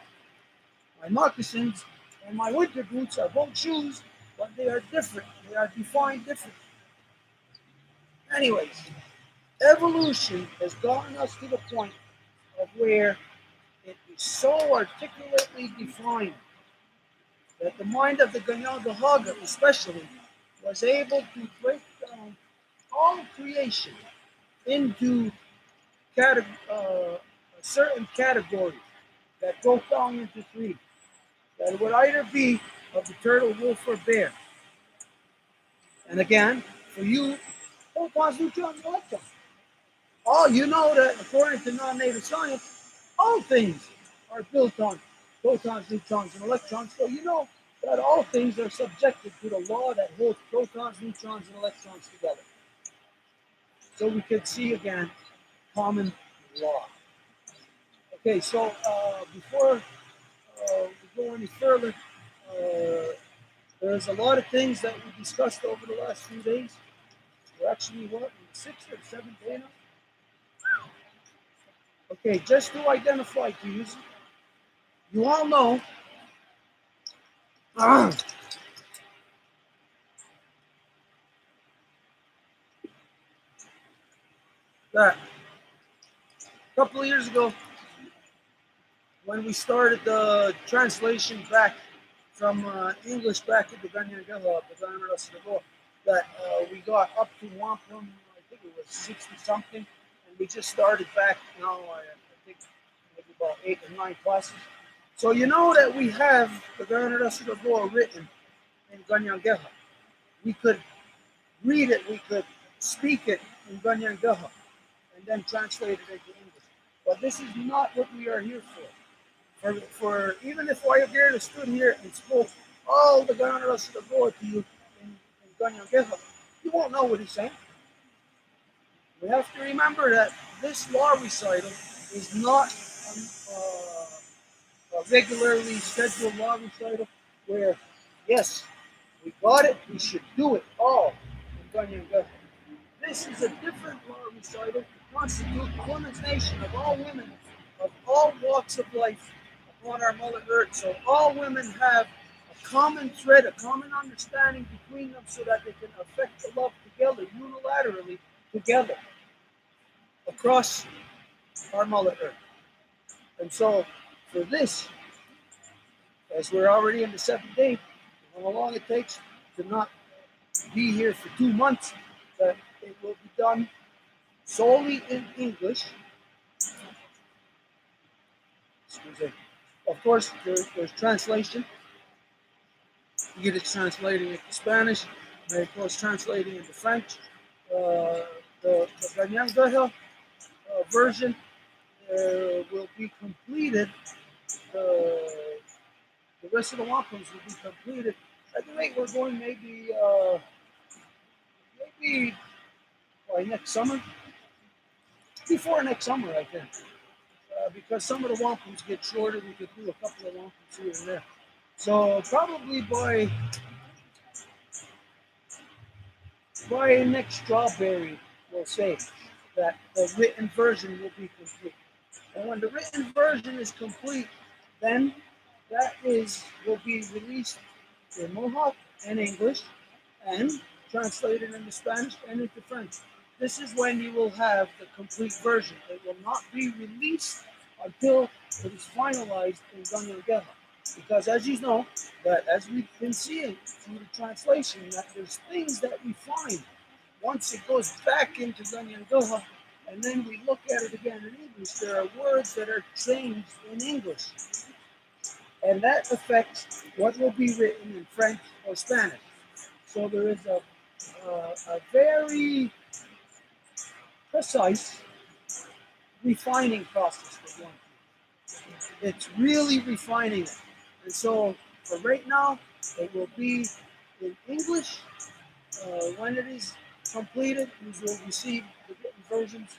my moccasins and my winter boots are both shoes, but they are different. They are defined differently. Anyways, evolution has gotten us to the point of where it is so articulately defined that the mind of the Ganyandahaga especially was able to break down all creation into a certain category that broke down into 3. That would either be of the turtle, wolf, or bear. And again, for you, photons, neutrons, and electrons. Oh, you know that according to non-native science, all things are built on protons, neutrons, and electrons. So you know that all things are subjected to the law that holds protons, neutrons, and electrons together. So we could see again common law. Okay, so before we go any further, there's a lot of things that we discussed over the last few days. We're actually, what, in the 6th or 7th day now? Okay, just to identify to you, you all know that a couple of years ago, when we started the translation back from English back into Ganyangaha, that we got up to wampum, I think it was 60 something, and we just started back now, I think maybe about 8 or 9 classes. So you know that we have the Ganyangaha written in Ganyangaha. We could read it, we could speak it in Ganyangaha, and then translate it into English. But this is not what we are here for. For even if Wayagirda stood here and spoke all the Ganaras of the Lord to you in Ganyangeha, you won't know what he's saying. We have to remember that this law recital is not a regularly scheduled law recital where, yes, we got it, we should do it all in Ganyangeha. This is a different law recital to constitute the women's nation of all women of all walks of life upon our mother earth. So all women have a common thread, a common understanding between them so that they can affect the love together, unilaterally together across our mother earth. And so for this, as we're already in the 7th day, how long it takes to not be here for 2 months, that it will be done solely in English. Excuse me. Of course, there's translation. You get it translating into Spanish, and of course translating into French. The Ganyangaha version will be completed. The rest of the wampums will be completed. At the rate we're going, maybe by next summer. Before next summer, I think. Because some of the wampums get shorter, we could do a couple of wampums here and there. So probably by next strawberry, we'll say that the written version will be complete. And when the written version is complete, then will be released in Mohawk and English and translated into Spanish and into French. This is when you will have the complete version. It will not be released until it is finalized in Ganyangeha. Because as you know, that as we've been seeing through the translation, that there's things that we find once it goes back into Ganyangeha, and then we look at it again in English, there are words that are changed in English. And that affects what will be written in French or Spanish. So there is a very precise refining process for one. It's really refining it. And so for right now, it will be in English. When it is completed, you will receive the written versions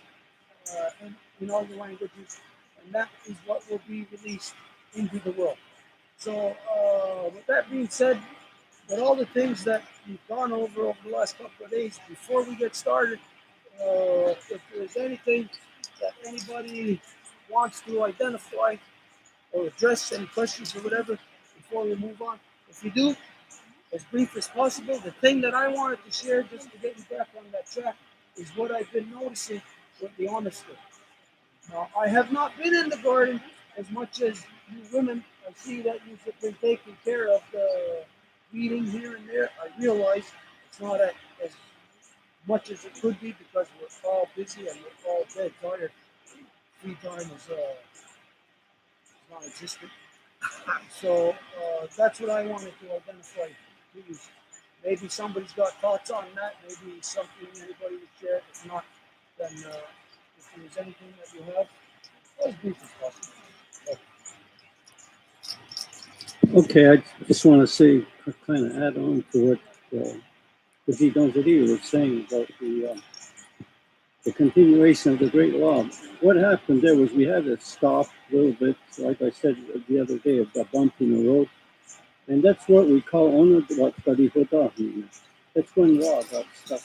in all the languages, and that is what will be released into the world. So with that being said, with all the things that we've gone over the last couple of days, before we get started, if there's anything that anybody wants to identify or address, any questions or whatever, before we move on, if you do, as brief as possible. The thing that I wanted to share, just to get you back on that track, is what I've been noticing with the honesty. Now, I have not been in the garden as much as you women. I see that you've been taking care of the weeding here and there. I realize it's not as much as it could be because we're all busy and we're all dead tired. Free time is non-existent. So that's what I wanted to identify. Please, maybe somebody's got thoughts on that. Maybe something anybody would share. If not, then if there's anything that you have, as brief as possible. Okay, I just want to say, kind of add on to what Kaji Donzadi was saying about the continuation of the Great Law. What happened there was we had to stop a little bit, like I said the other day, of the bump in the road. And that's what we call honor. That's when law got stuck.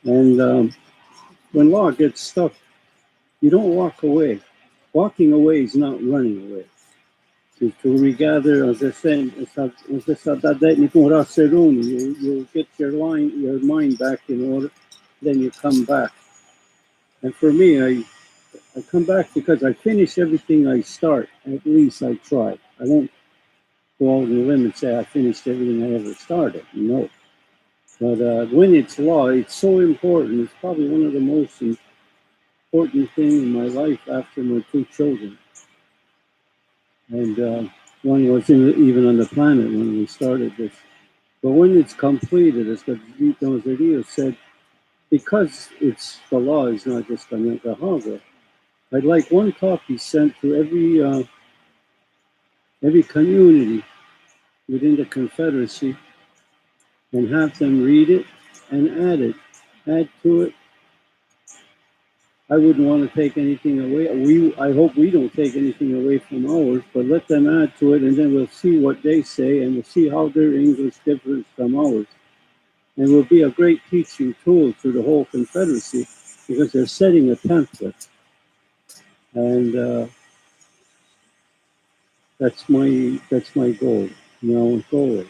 And when law gets stuck, You don't walk away. Walking away is not running away. To regather, as I said, you get your mind back in order, then you come back. And for me, I come back because I finish everything I start. At least I try. I won't go out on a limb and say I finished everything I ever started. No. But when it's law, it's so important. It's probably one of the most important things in my life after my two children. And one wasn't even on the planet when we started this. But when it's completed, as Rio said, because it's the law is not just on the Haga, I'd like one copy sent to every community within the Confederacy and have them read it and add to it. I wouldn't want to take anything away. I hope we don't take anything away from ours, but let them add to it, and then we'll see what they say, and we'll see how their English differs from ours. And will be a great teaching tool to the whole Confederacy because they're setting a template, and that's my goal. Now forward.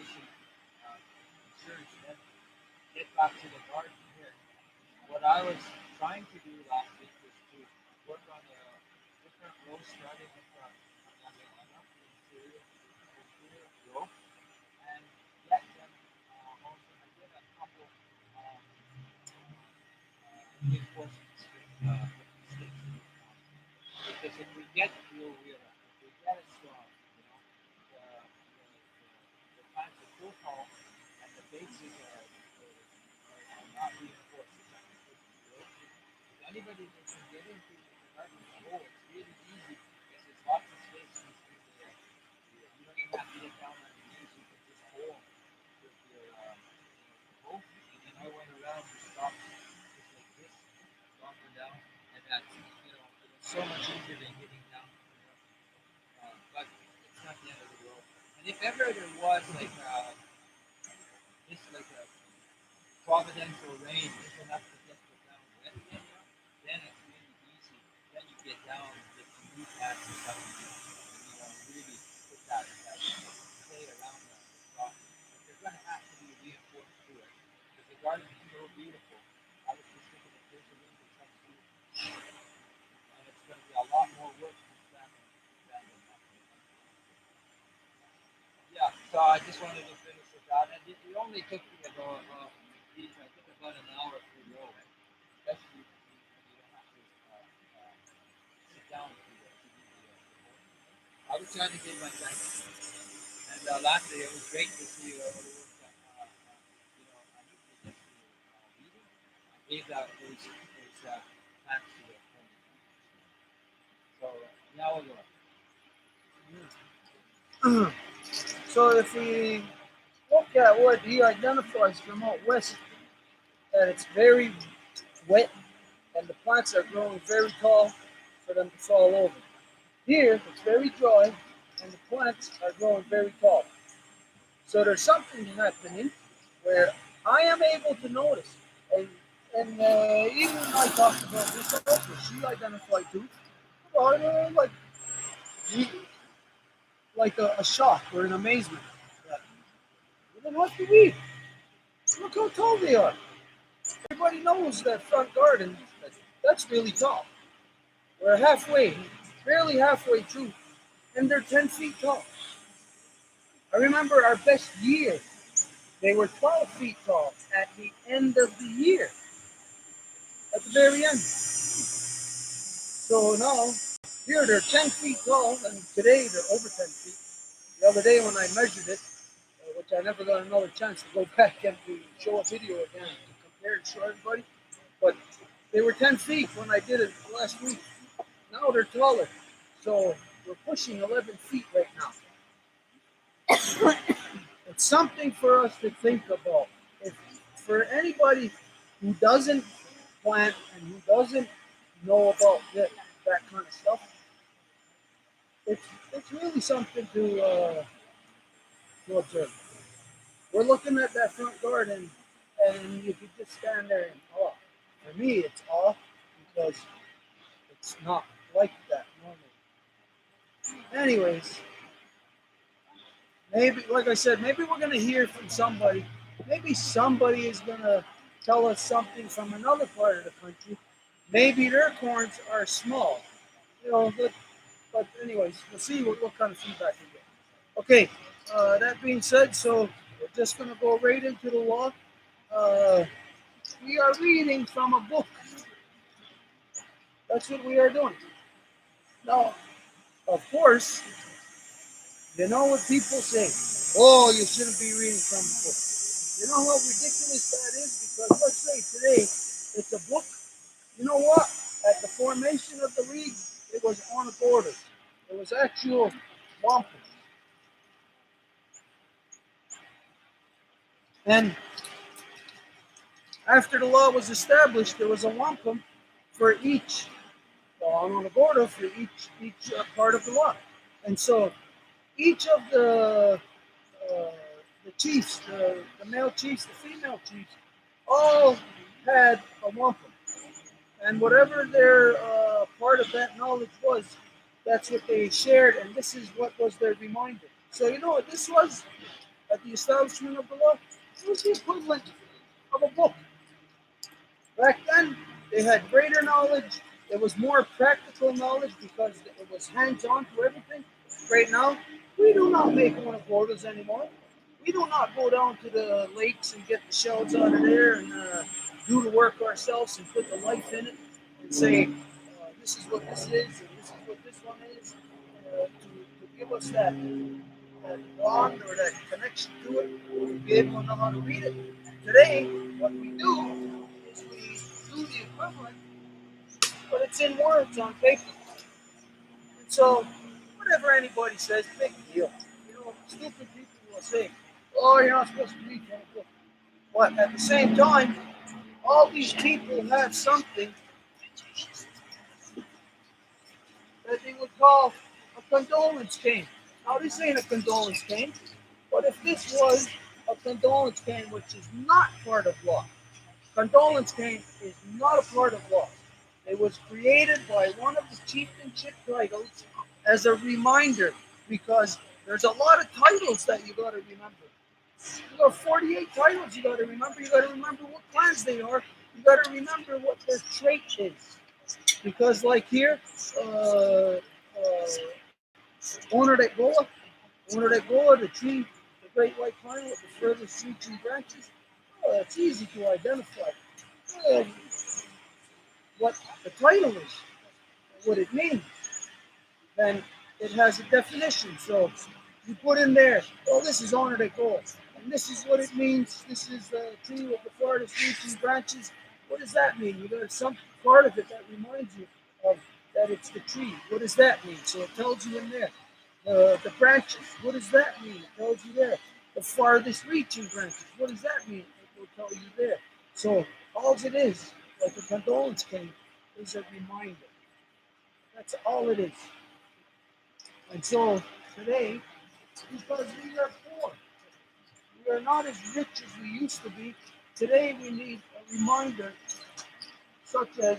relation insurance. Then get back to the garden here. What I was trying to do last week was to work on a different row, starting with on the interior row, and get them also. I did a couple reinforcements with sticks. Because if we get real weird, if we get it strong, the plants are so tall and the bases are not reinforced. If anybody that can get into the garden hole, it's really easy because there's lots of space between you don't even have to get down on your knees. You can just hold with your hoe. And then I went around and stopped just like this, up and down, and that's it was so much easier than getting down. But it's not the end of the world. And if ever there was like just like a providential rain, just enough to get the ground wet again, then it's really easy. Then you get down with some new plants or something, and really put that clay around the crop. But they're going to have to be reinforced to it because the garden is so beautiful. I was just thinking if there's a way to come through, and it's going to be a lot more work to stand than that. Yeah, so I just wanted to finish with that. And it only took me about, I think about an hour per row, especially when you don't have to sit down to do I was trying to give my best. And lastly, it was great to see all the work that, I usually just reading. I gave those plants to the home. So now we'll go. So if we look at what he identifies from out west, that it's very wet and the plants are growing very tall for them to fall over. Here, it's very dry and the plants are growing very tall. So there's something happening where I am able to notice, and even I talked about this also. She identified too, like a shock or an amazement. That, well, what do we? Look how tall they are. Everybody knows that front garden, that's really tall. We're halfway, barely halfway through, and they're 10 feet tall. I remember our best year, they were 12 feet tall at the end of the year, at the very end. So now, here they're 10 feet tall, and today they're over 10 feet. The other day when I measured it, which I never got another chance to go back and to show a video again to compare and show everybody, but they were 10 feet when I did it last week. Now they're taller. So we're pushing 11 feet right now. It's something for us to think about. If for anybody who doesn't plant and who doesn't know about that kind of stuff, it's really something to observe. We're looking at that front garden, and you could just stand there in awe. For me, it's awe because it's not like that normally. Anyways, maybe, like I said, maybe we're going to hear from somebody. Maybe somebody is going to tell us something from another part of the country. Maybe their corns are small. But anyways, we'll see what kind of feedback we get. Okay, that being said, so we're just going to go right into the law. We are reading from a book. That's what we are doing. Now, of course, you know what people say. Oh, you shouldn't be reading from a book. You know how ridiculous that is? Because let's say today it's a book. You know what? At the formation of the league, it was on a border. It was actual wampum. And after the law was established, there was a wampum for each on a border for each part of the law. And so each of uh, the chiefs, the male chiefs, the female chiefs, all had a wampum. And whatever their part of that knowledge was, that's what they shared, and this is what was their reminder. So you know what this was? at the establishment of the law, it was the equivalent of a book. Back then, they had greater knowledge. There was more practical knowledge because it was hands-on to everything. Right now, we do not make one of quotas anymore. We do not go down to the lakes and get the shells out of there and do the work ourselves and put the life in it and say, this is what this is and this is what this one is to give us that bond or that connection to it, to be able to know how to read it. Today, what we do is we do the equivalent, but it's in words on paper. And so, whatever anybody says, big deal. You know, stupid people will say, "Oh, you're not supposed to read that book." But at the same time, all these people have something that they would call a condolence cane. Now, this ain't a condolence cane, but if this was a condolence cane, which is not part of law, condolence cane is not a part of law. It was created by one of the chieftainship titles as a reminder because there's a lot of titles that you got to remember. You got 48 titles you got to remember. You got to remember what clans they are. You got to remember what their trait is. Because, like here, Owner de Goa, the tree, the great white pine with the furthest reaching branches, it's easy to identify uh, what the title is, what it means. Then it has a definition. So you put in there, oh, this is Owner de Goa, and this is what it means. This is the tree with the farthest reaching branches. What does that mean? You got some part of it that reminds you of that it's the tree. What does that mean? So it tells you in there. The branches, what does that mean? It tells you there. The farthest reaching branches, what does that mean? It will tell you there. So all it is, like a condolence cane, is a reminder. That's all it is. And so today, because we are poor, we are not as rich as we used to be. Today we need a reminder, such as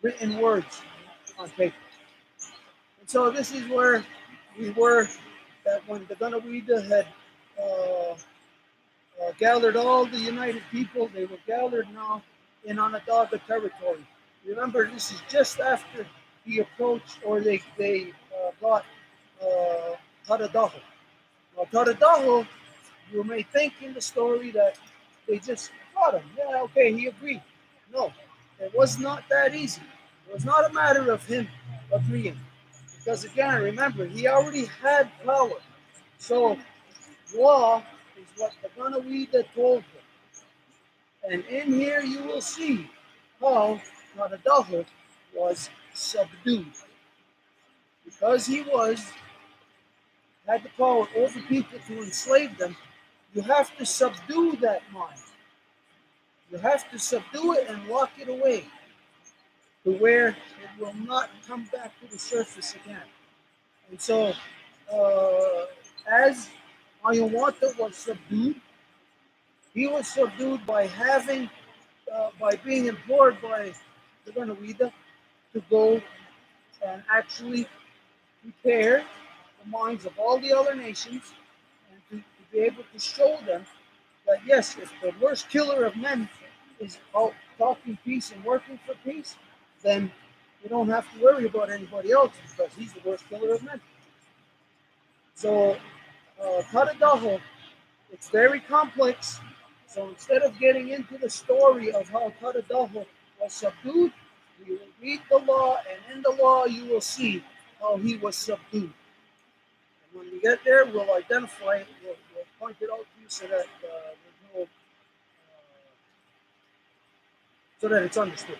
written words on paper. And so this is where we were that when the Gunawida had gathered all the united people, they were gathered now in Onondaga territory. Remember, this is just after the approach, or they got Taradaho. Now, Taradaho, you may think in the story that they just got him. Yeah, okay, he agreed. No, it was not that easy. It was not a matter of him agreeing. Because again, remember, he already had power. So law is what the Gunawida told him. And in here you will see how Taradaho was subdued. Because he had the power over people to enslave them, you have to subdue that mind. You have to subdue it and lock it away to where it will not come back to the surface again. And so, as Ayawanta was subdued, he was subdued by by being implored by the Gunawida to go and actually prepare the minds of all the other nations and to be able to show them that yes, if the worst killer of men is out talking peace and working for peace, then you don't have to worry about anybody else because he's the worst killer of men. So, Taradaho, it's very complex. So instead of getting into the story of how Taradaho was subdued, we will read the law, and in the law you will see how he was subdued. And when we get there, we'll identify it, we'll point it out to you so that there's no, so that it's understood.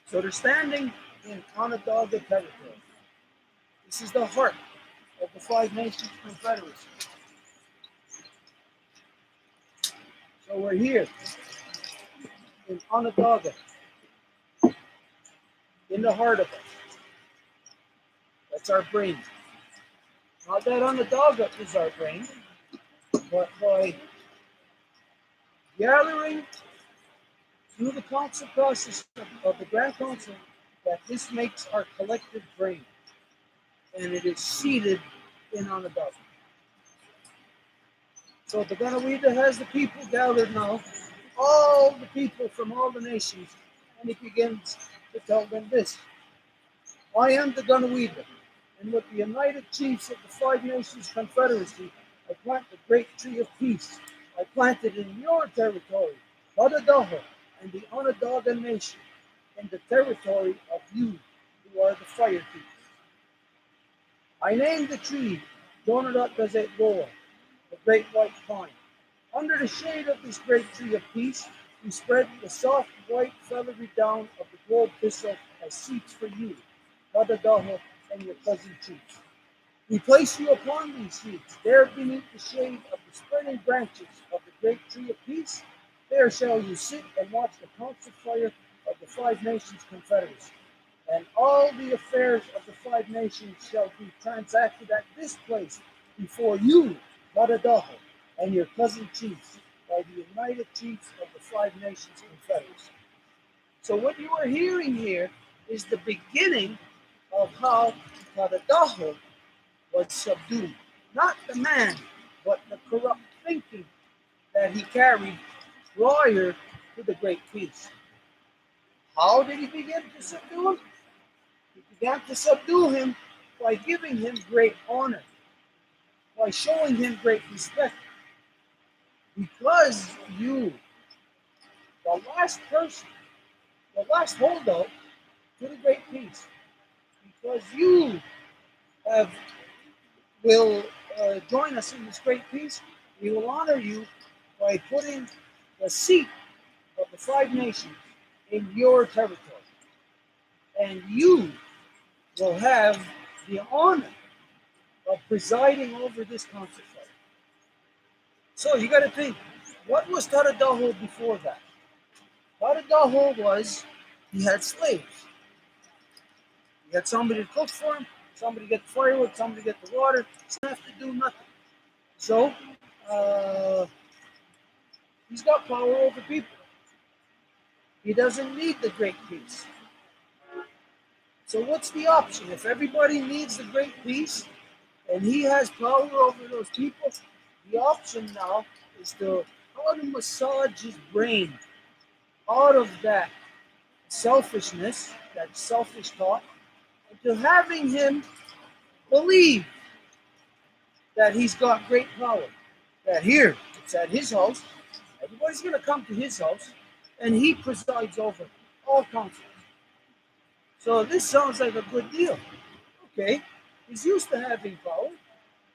So they're standing in Onondaga territory. This is the heart of the Five Nations Confederacy. So we're here in Onondaga, in the heart of it. That's our brain. Not that Onondaga is our brain, but by gathering through the council process of the Grand Council, that this makes our collective brain. And it is seated in Onondaga. So the Ganawida has the people gathered now, all the people from all the nations, and he begins to tell them this. I am the Ganawida, and with the united chiefs of the Five Nations Confederacy, I plant the great tree of peace. I planted in your territory, Badadaho, and the Onondaga Nation, in the territory of you, who are the fire people. I named the tree Donut Gazette Goa, the great white pine. Under the shade of this great tree of peace, we spread the soft white feathery down of the gold thistle as seats for you, Badadaho, and your cousin chiefs. We place you upon these seats, there beneath the shade of the spreading branches of the great tree of peace. There shall you sit and watch the council fire of the Five Nations Confederacy. And all the affairs of the Five Nations shall be transacted at this place before you, Badadaho, and your cousin chiefs, by the united chiefs of the Five Nations Confederacy. So what you are hearing here is the beginning of how Badadaho was subdued. Not the man, but the corrupt thinking that he carried prior to the great peace. How did he begin to subdue him? He began to subdue him by giving him great honor, by showing him great respect. Because you, the last person, the last holdout to the great peace, because you have will join us in this great peace, we will honor you by putting the seat of the Five Nations in your territory. And you will have the honor of presiding over this council fire. So you got to think, what was Taradaho before that? Taradaho was, he had slaves. He had somebody to cook for him, somebody to get the firewood, somebody to get the water. He didn't have to do nothing. So he's got power over people. He doesn't need the great peace. So what's the option? If everybody needs the great peace and he has power over those people, the option now is to how to massage his brain out of that selfishness, that selfish thought, into having him believe that he's got great power. That here, it's at his house, everybody's going to come to his house, and he presides over all councils. So this sounds like a good deal. Okay, he's used to having power.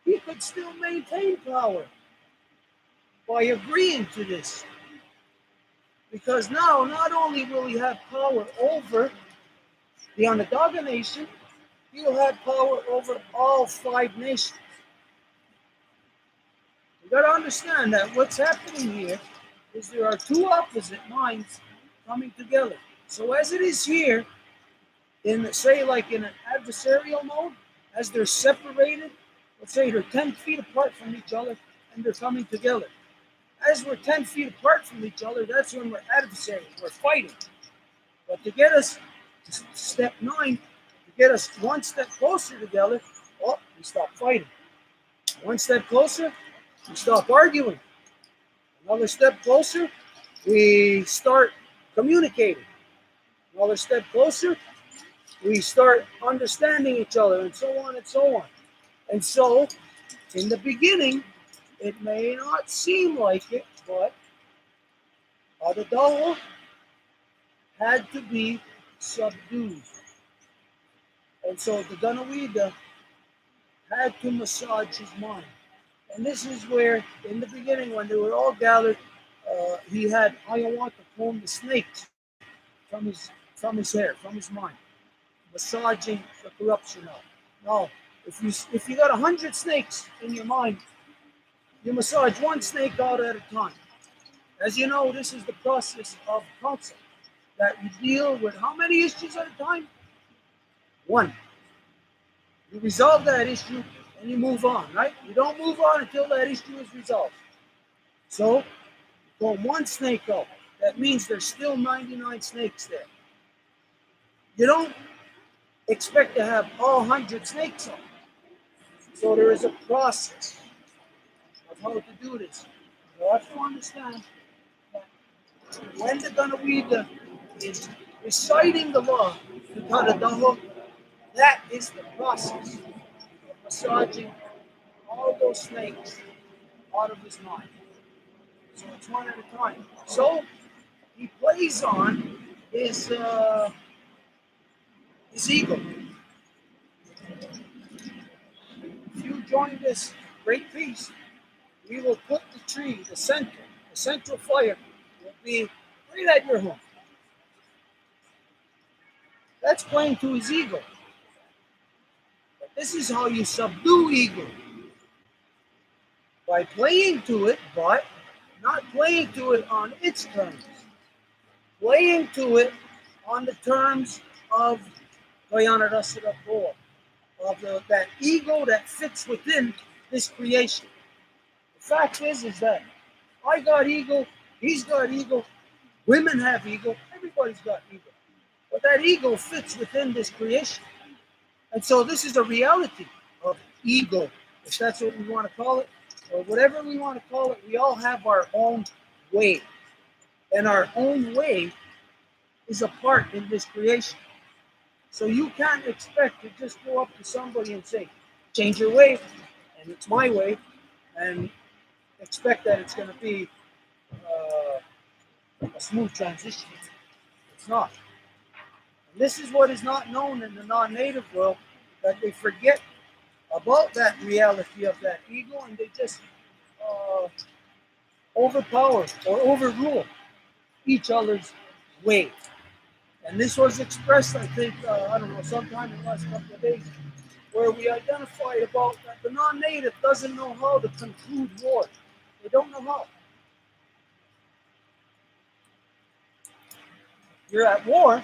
He could still maintain power by agreeing to this. Because now, not only will he have power over the Onondaga Nation, he will have power over all Five Nations. You got to understand that what's happening here is there are two opposite minds coming together. So as it is here, in say like in an adversarial mode, as they're separated, let's say they're 10 feet apart from each other and they're coming together. As we're 10 feet apart from each other, that's when we're adversaries, we're fighting. But to get us to step 9, to get us one step closer together, oh, we stop fighting. One step closer, we stop arguing. Another step closer, we start communicating. Another step closer, we start understanding each other, and so on and so on. And so, in the beginning, it may not seem like it, but Adadaho had to be subdued. And so the Ganawida had to massage his mind. And this is where, in the beginning, when they were all gathered, he had Ayahuasca comb the snakes from his hair, from his mind, massaging the corruption out. Now, if you got 100 snakes in your mind, you massage one snake out at a time. As you know, this is the process of counsel, that you deal with how many issues at a time? One. You resolve that issue and you move on, right? You don't move on until that issue is resolved. So, pull one snake out. That means there's still 99 snakes there. You don't expect to have all 100 snakes out. So there is a process of how to do this. You have to understand that when the Ganawida is reciting the law, the Kadadaho, that is the process of massaging all those snakes out of his mind. So it's one at a time. So he plays on his ego. If you join this great peace, we will put the tree, the central fire will be right at your home. That's playing to his ego. But this is how you subdue ego. By playing to it, but not playing to it on its terms. Playing to it on the terms of Gayana Rasira Boa, of that ego that fits within this creation. The fact is that I got ego, he's got ego, women have ego, everybody's got ego. But that ego fits within this creation. And so this is a reality of ego, if that's what we want to call it, or whatever we want to call it. We all have our own way. And our own way is a part in this creation. So you can't expect to just go up to somebody and say, change your way, and it's my way, and expect that it's going to be a smooth transition. It's not. And this is what is not known in the non-native world, that they forget about that reality of that ego, and they just uh, overpower or overrule each other's way. And this was expressed, I think, I don't know, sometime in the last couple of days, where we identified about that the non-native doesn't know how to conclude war. They don't know how. You're at war,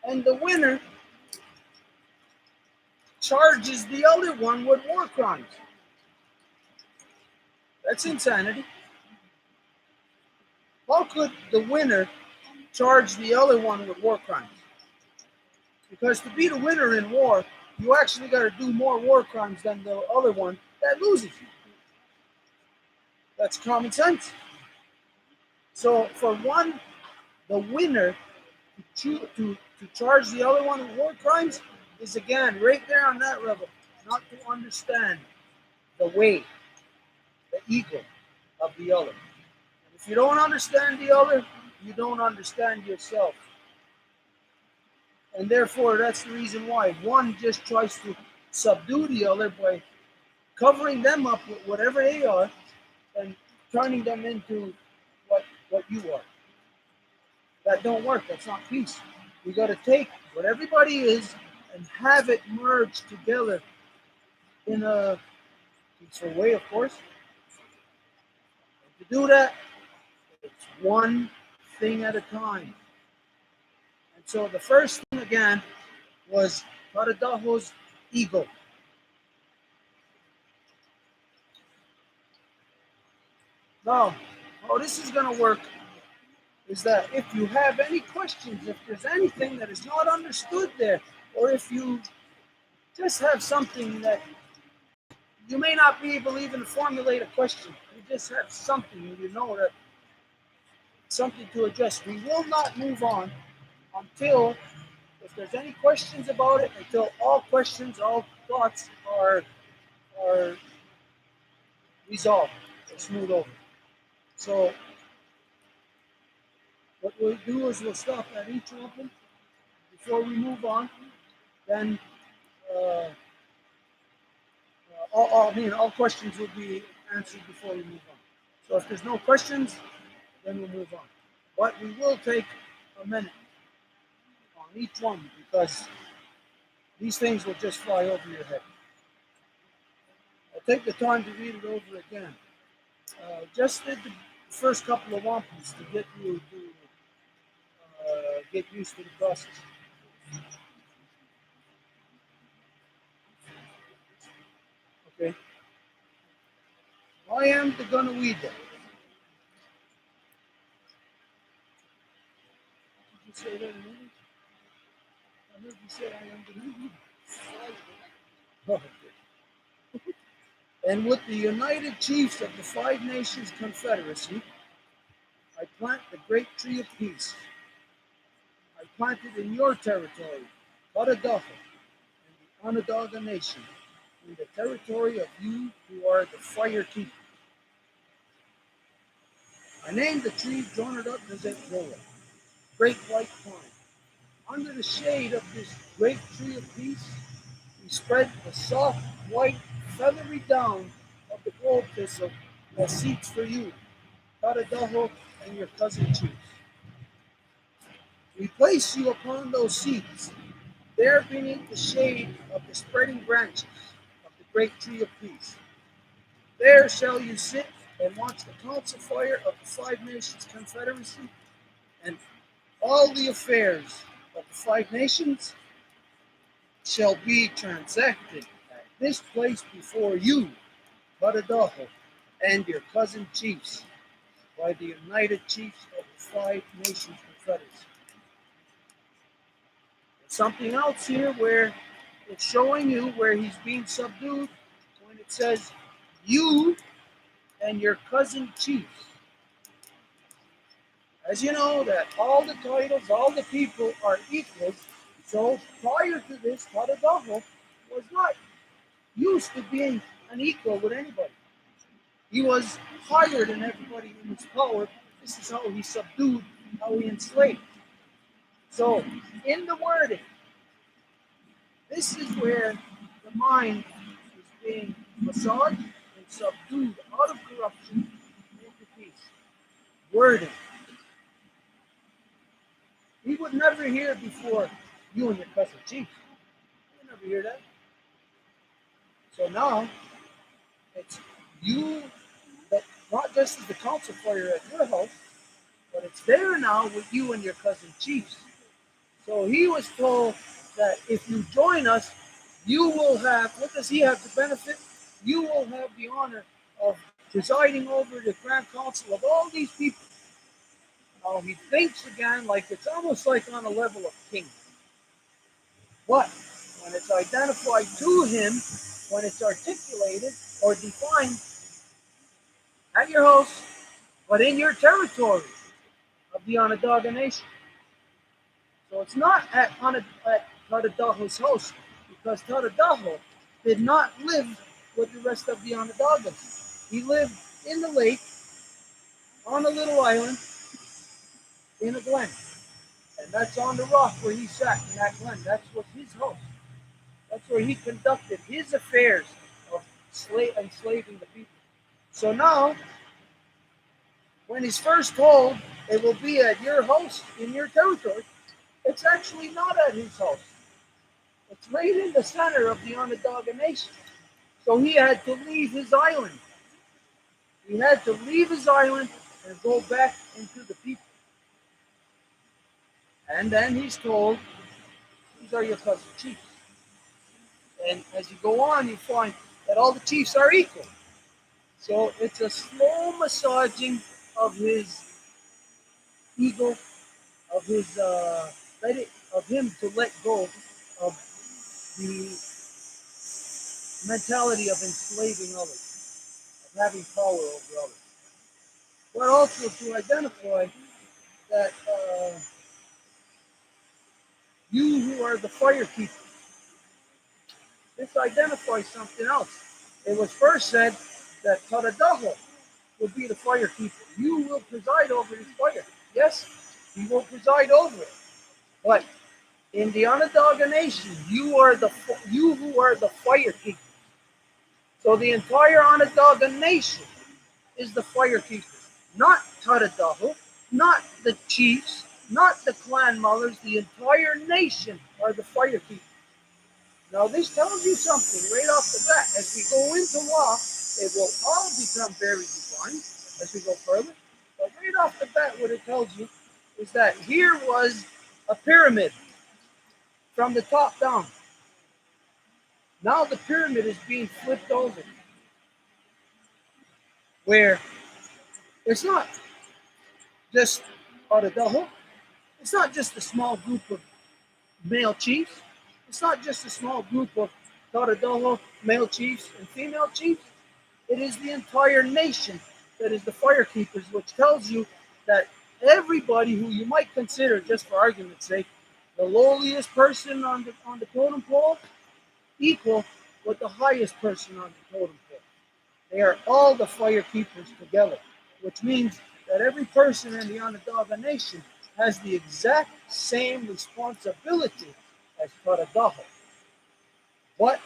and the winner charges the other one with war crimes. That's insanity. How could the winner charge the other one with war crimes? Because to be the winner in war, you actually got to do more war crimes than the other one that loses. That's common sense. So for one, the winner to charge the other one with war crimes is again right there on that level, not to understand the way, the ego of the other. And if you don't understand the other, you don't understand yourself. And therefore, that's the reason why one just tries to subdue the other by covering them up with whatever they are and turning them into what you are. That don't work. That's not peace. We got to take what everybody is and have it merge together in a peaceful way, of course. And to do that, it's one thing at a time. And so the first thing again was Paradaho's ego. Now, how this is going to work is that if you have any questions, if there's anything that is not understood there, or if you just have something that you may not be able even to formulate a question, you just have something and you know that something to address. We will not move on until, if there's any questions about it, until all questions, all thoughts are resolved or smooth over. So what we'll do is we'll stop at each open before we move on. Then all questions will be answered before we move on. So if there's no questions, then we'll move on. But we will take a minute on each one because these things will just fly over your head. I'll take the time to read it over again. Just did the first couple of wampus to get you to get used to the process. Okay. I am the Gunawida. Did you say that in English? I heard you say I am the Gunawida. And with the united chiefs of the Five Nations Confederacy, I plant the great tree of peace. I plant it in your territory, Kadadaha, and the Onondaga Nation, in the territory of you who are the fire keepers. I named the tree Jonadab Zoa, great white pine. Under the shade of this great tree of peace, we spread the soft, white, feathery down of the gold thistle that seeks for you, Kadadaho, and your cousin chiefs. We place you upon those seats, there beneath the shade of the spreading branches of the great tree of peace. There shall you sit and watch the council fire of the Five Nations Confederacy and all the affairs of the Five Nations shall be transacted at this place before you, Kadadaho, and your cousin chiefs, by the united chiefs of the Five Nations Confederacy. There's something else here where it's showing you where he's being subdued when it says you and your cousin chiefs. As you know, that all the titles, all the people are equal. So prior to this, Kadadaho was not used to being an equal with anybody. He was higher than everybody in his power. This is how he subdued, how he enslaved. So, in the wording, this is where the mind is being massaged and subdued out of corruption into peace. Wording. He would never hear before you and your cousin chief. He would never hear that. So now it's you that not just as the council fire at your house, but it's there now with you and your cousin chiefs. So he was told that if you join us, you will have, what does he have to benefit? You will have the honor of presiding over the Grand Council of all these people. Now he thinks again like it's almost like on a level of king. But when it's identified to him, when it's articulated or defined at your house, but in your territory of the Onondaga Nation. So it's not at Tadadaho's house, because Tadadaho did not live with the rest of the Onondagas. He lived in the lake, on a little island, in a glen. And that's on the rock where he sat in that glen. That was his house. That's where he conducted his affairs of enslaving the people. So now, when he's first told it will be at your house in your territory, it's actually not at his house. It's right in the center of the Onondaga Nation. So he had to leave his island. He had to leave his island and go back into the people. And then he's told, these are your cousin chiefs. And as you go on, you find that all the chiefs are equal. So it's a slow massaging of his ego, of his of him to let go of the mentality of enslaving others, of having power over others. But also to identify that you who are the fire keepers, this identifies something else. It was first said that Tadadaho will be the fire keeper. You will preside over this fire. Yes, you will preside over it. But in the Onondaga Nation, you who are the fire keepers. So the entire Onondaga Nation is the fire keepers, not Tadadaho, not the chiefs, not the clan mothers. The entire nation are the fire keepers. Now this tells you something right off the bat. As we go into law, it will all become very defined as we go further. But right off the bat, what it tells you is that here was a pyramid from the top down. Now the pyramid is being flipped over, where it's not just Otadeho, it's not just a small group of male chiefs, it's not just a small group of Taradoho, male chiefs and female chiefs. It is the entire nation that is the fire keepers, which tells you that everybody who you might consider, just for argument's sake, the lowliest person on the totem pole equal with the highest person on the totem pole. They are all the fire keepers together, which means that every person in the Onondaga Nation has the exact same responsibility as Taradaho. But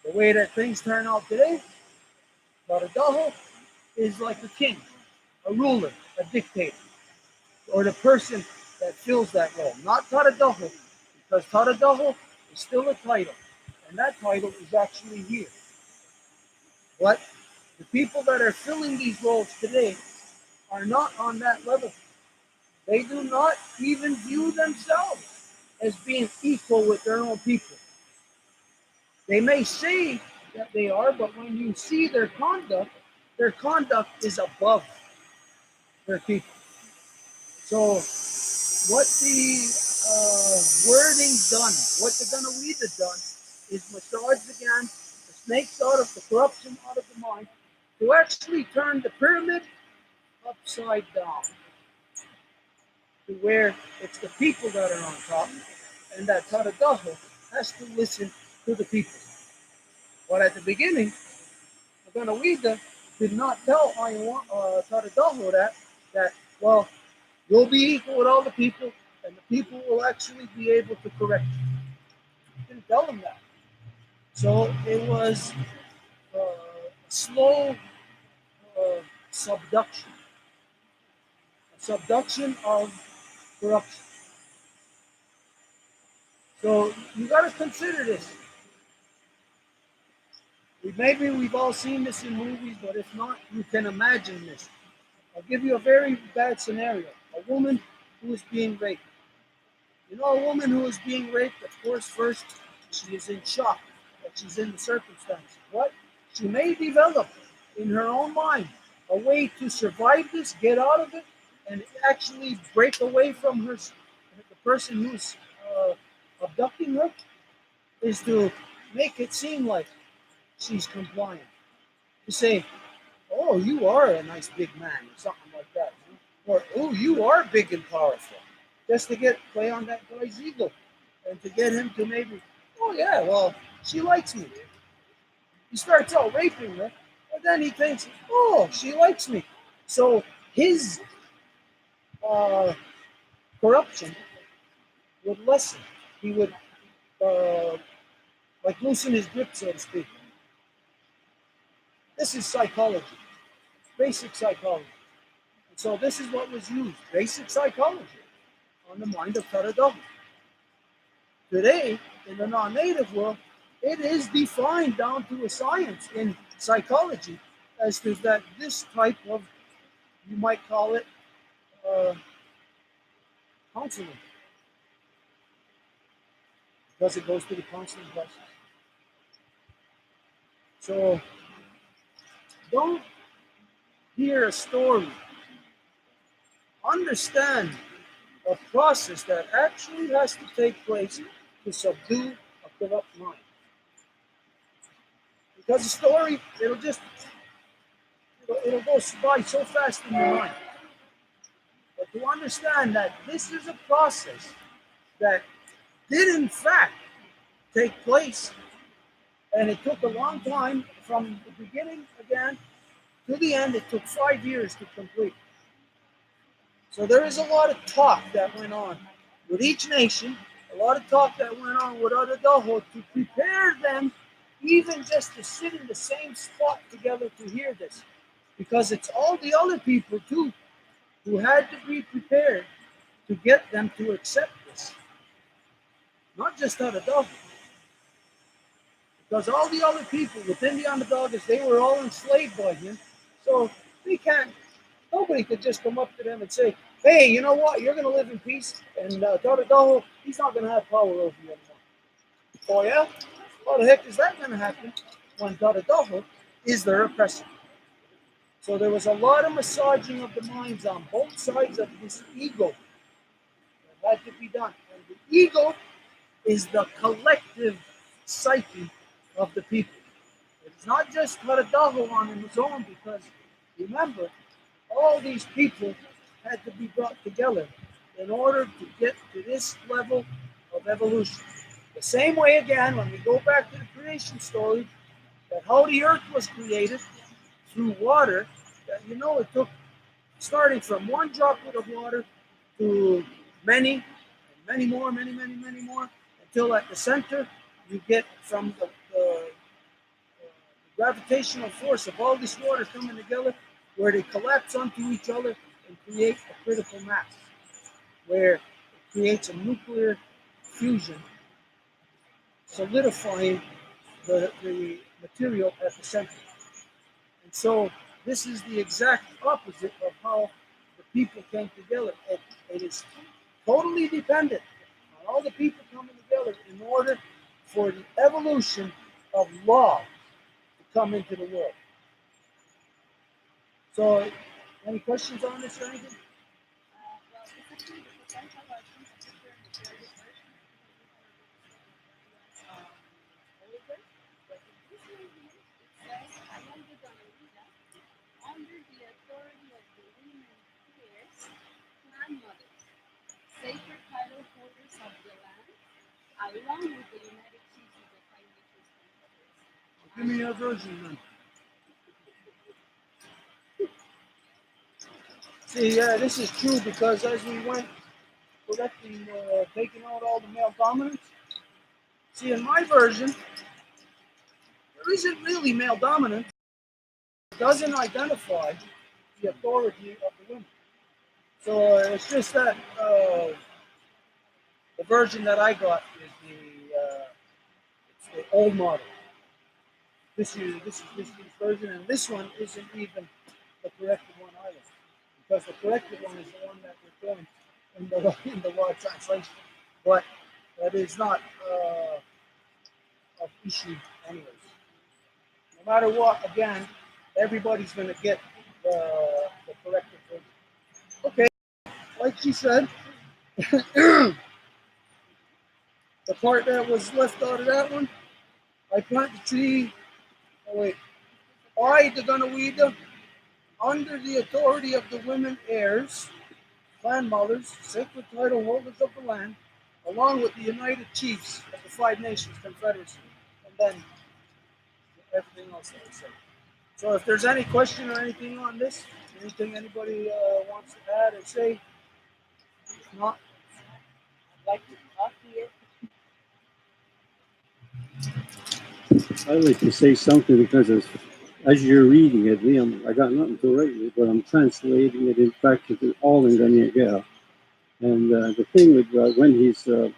the way that things turn out today, Taradaho is like a king, a ruler, a dictator, or the person that fills that role. Not Taradaho, because Taradaho is still a title, and that title is actually here. But the people that are filling these roles today are not on that level. They do not even view themselves as being equal with their own people. They may say that they are, but when you see their conduct is above their people. So, what the wording done, what the Ganawida done, is massage again the snakes out of the corruption out of the mind to actually turn the pyramid upside down to where it's the people that are on top, and that Taradaho has to listen to the people. But at the beginning, the Ganawida did not tell Taradaho that, well, you'll be equal with all the people, and the people will actually be able to correct you. He didn't tell him that. So it was slow subduction, a subduction of corruption. So you got to consider this. Maybe we've all seen this in movies, but if not, you can imagine this. I'll give you a very bad scenario. A woman who is being raped. You know, a woman who is being raped, of course, first, she is in shock that she's in the circumstance. What? She may develop in her own mind a way to survive this, get out of it, and actually break away from the person who's abducting her, is to make it seem like she's compliant. To say, oh, you are a nice big man, or something like that. Or, oh, you are big and powerful. Just to play on that guy's ego. And to get him to maybe, oh, yeah, well, she likes me. He starts out raping her, and then he thinks, oh, she likes me. So his uh, corruption would lessen. He would, like, loosen his grip, so to speak. This is psychology, basic psychology. And so this is what was used, basic psychology, on the mind of Taradaho. Today, in the non-native world, it is defined down to a science in psychology as to that this type of, you might call it, counseling, because it goes to the counseling process. So don't hear a story. Understand a process that actually has to take place to subdue a corrupt mind. Because the story, it'll go by so fast in your mind. But to understand that this is a process that did in fact take place, and it took a long time from the beginning again to the end. It took 5 years to complete. So there is a lot of talk that went on with each nation, a lot of talk that went on with other Doho to prepare them even just to sit in the same spot together to hear this. Because it's all the other people too who had to be prepared to get them to accept this. Not just other Doho. Because all the other people within the Onondagas, they were all enslaved by him. So nobody could just come up to them and say, hey, you know what, you're going to live in peace, and Taradaho, he's not going to have power over you anymore. Oh yeah? How the heck is that going to happen when Taradaho is their oppressor? So there was a lot of massaging of the minds on both sides of this ego that had to be done. And the ego is the collective psyche of the people. It's not just Haradahawan in his own, because remember, all these people had to be brought together in order to get to this level of evolution. The same way again, when we go back to the creation story, that how the earth was created through water, that it took starting from one droplet of water to many, and many more, many more, until at the center you get from the gravitational force of all this water coming together, where they collapse onto each other and create a critical mass, where it creates a nuclear fusion, solidifying the material at the center. And so this is the exact opposite of how the people came together. It is totally dependent on all the people coming together in order for the evolution of law to come into the world. So, any questions on this or anything? Well, it's actually the potential versions of the current material version older, but in this one here, it says, I am the Donalida, under the authority of the women peers, clan mothers, sacred title holders of the land, along with the United Chiefs of the Five Nations Confederacy. Give me your version then. See, yeah, this is true, because as we went correcting, taking out all the male dominance, see, in my version, there isn't really male dominance. It doesn't identify the authority of the women. So it's just that the version that I got is it's the old model. This version, and this one isn't even the corrected one either, because the corrected one is the one that we're doing in the law translation, but that is not of issue anyways. No matter what, again, everybody's going to get the corrected version. Okay, like she said, the part that was left out of that one, I plant the tree. Oh wait, I, the Gunawida, under the authority of the women heirs, clan mothers, sacred title holders of the land, along with the United Chiefs of the Five Nations Confederacy, and then everything else that I said. So if there's any question or anything on this, anything anybody wants to add or say, if not, I'd like to talk here. I like to say something because as you're reading it, Liam, I got nothing to write with, but I'm translating it in fact into all in Ganyagel. And the thing with when it's the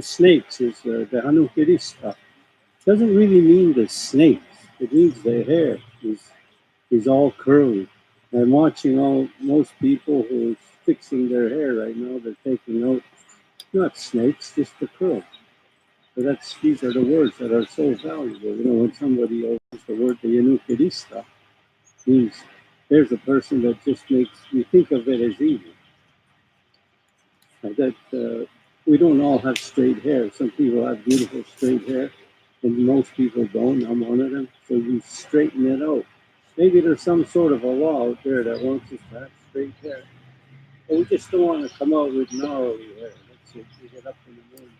snakes is the Hanukirista. Doesn't really mean the snakes. It means the hair is all curly. I'm watching most people who are fixing their hair right now. They're taking out not snakes, just the curl. So these are the words that are so valuable. When somebody uses the word the Yanukirista, means there's a person that just makes you think of it as evil. That we don't all have straight hair. Some people have beautiful straight hair, and most people don't. I'm one of them. So you straighten it out. Maybe there's some sort of a law out there that wants us to have straight hair. But we just don't want to come out with gnarly hair. That's it. We get up in the morning.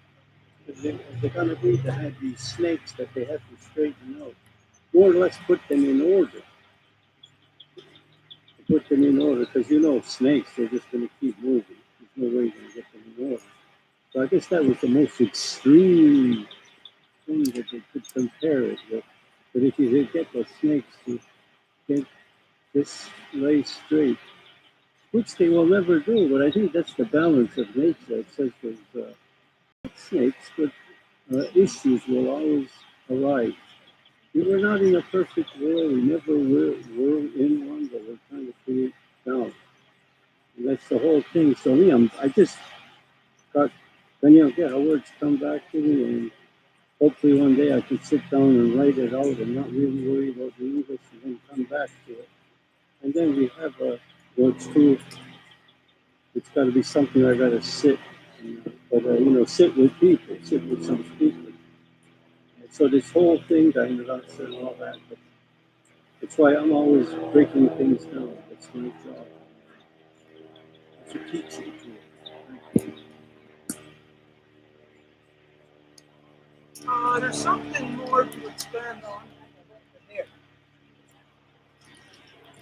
They're going to need to have these snakes that they have to straighten out. More or less put them in order. Put them in order, because snakes, they're just going to keep moving. There's no way you're going to get them in order. So I guess that was the most extreme thing that they could compare it with. But if you could get the snakes to get this lay straight, which they will never do, but I think that's the balance of nature. It says there's snakes, but issues will always arise. We were not in a perfect world. We never were in one, but we're trying to create balance. And that's the whole thing. So I just got, then get our words come back to me, and hopefully one day I can sit down and write it out and not really worry about the English, and then come back to it. And then we have what's true. It's got to be something I got to sit, but sit with people, sit with some speakers. So this whole thing behind us and all that, but that's why I'm always breaking things down. That's my job. To teach you to. There's something more to expand on about the hair.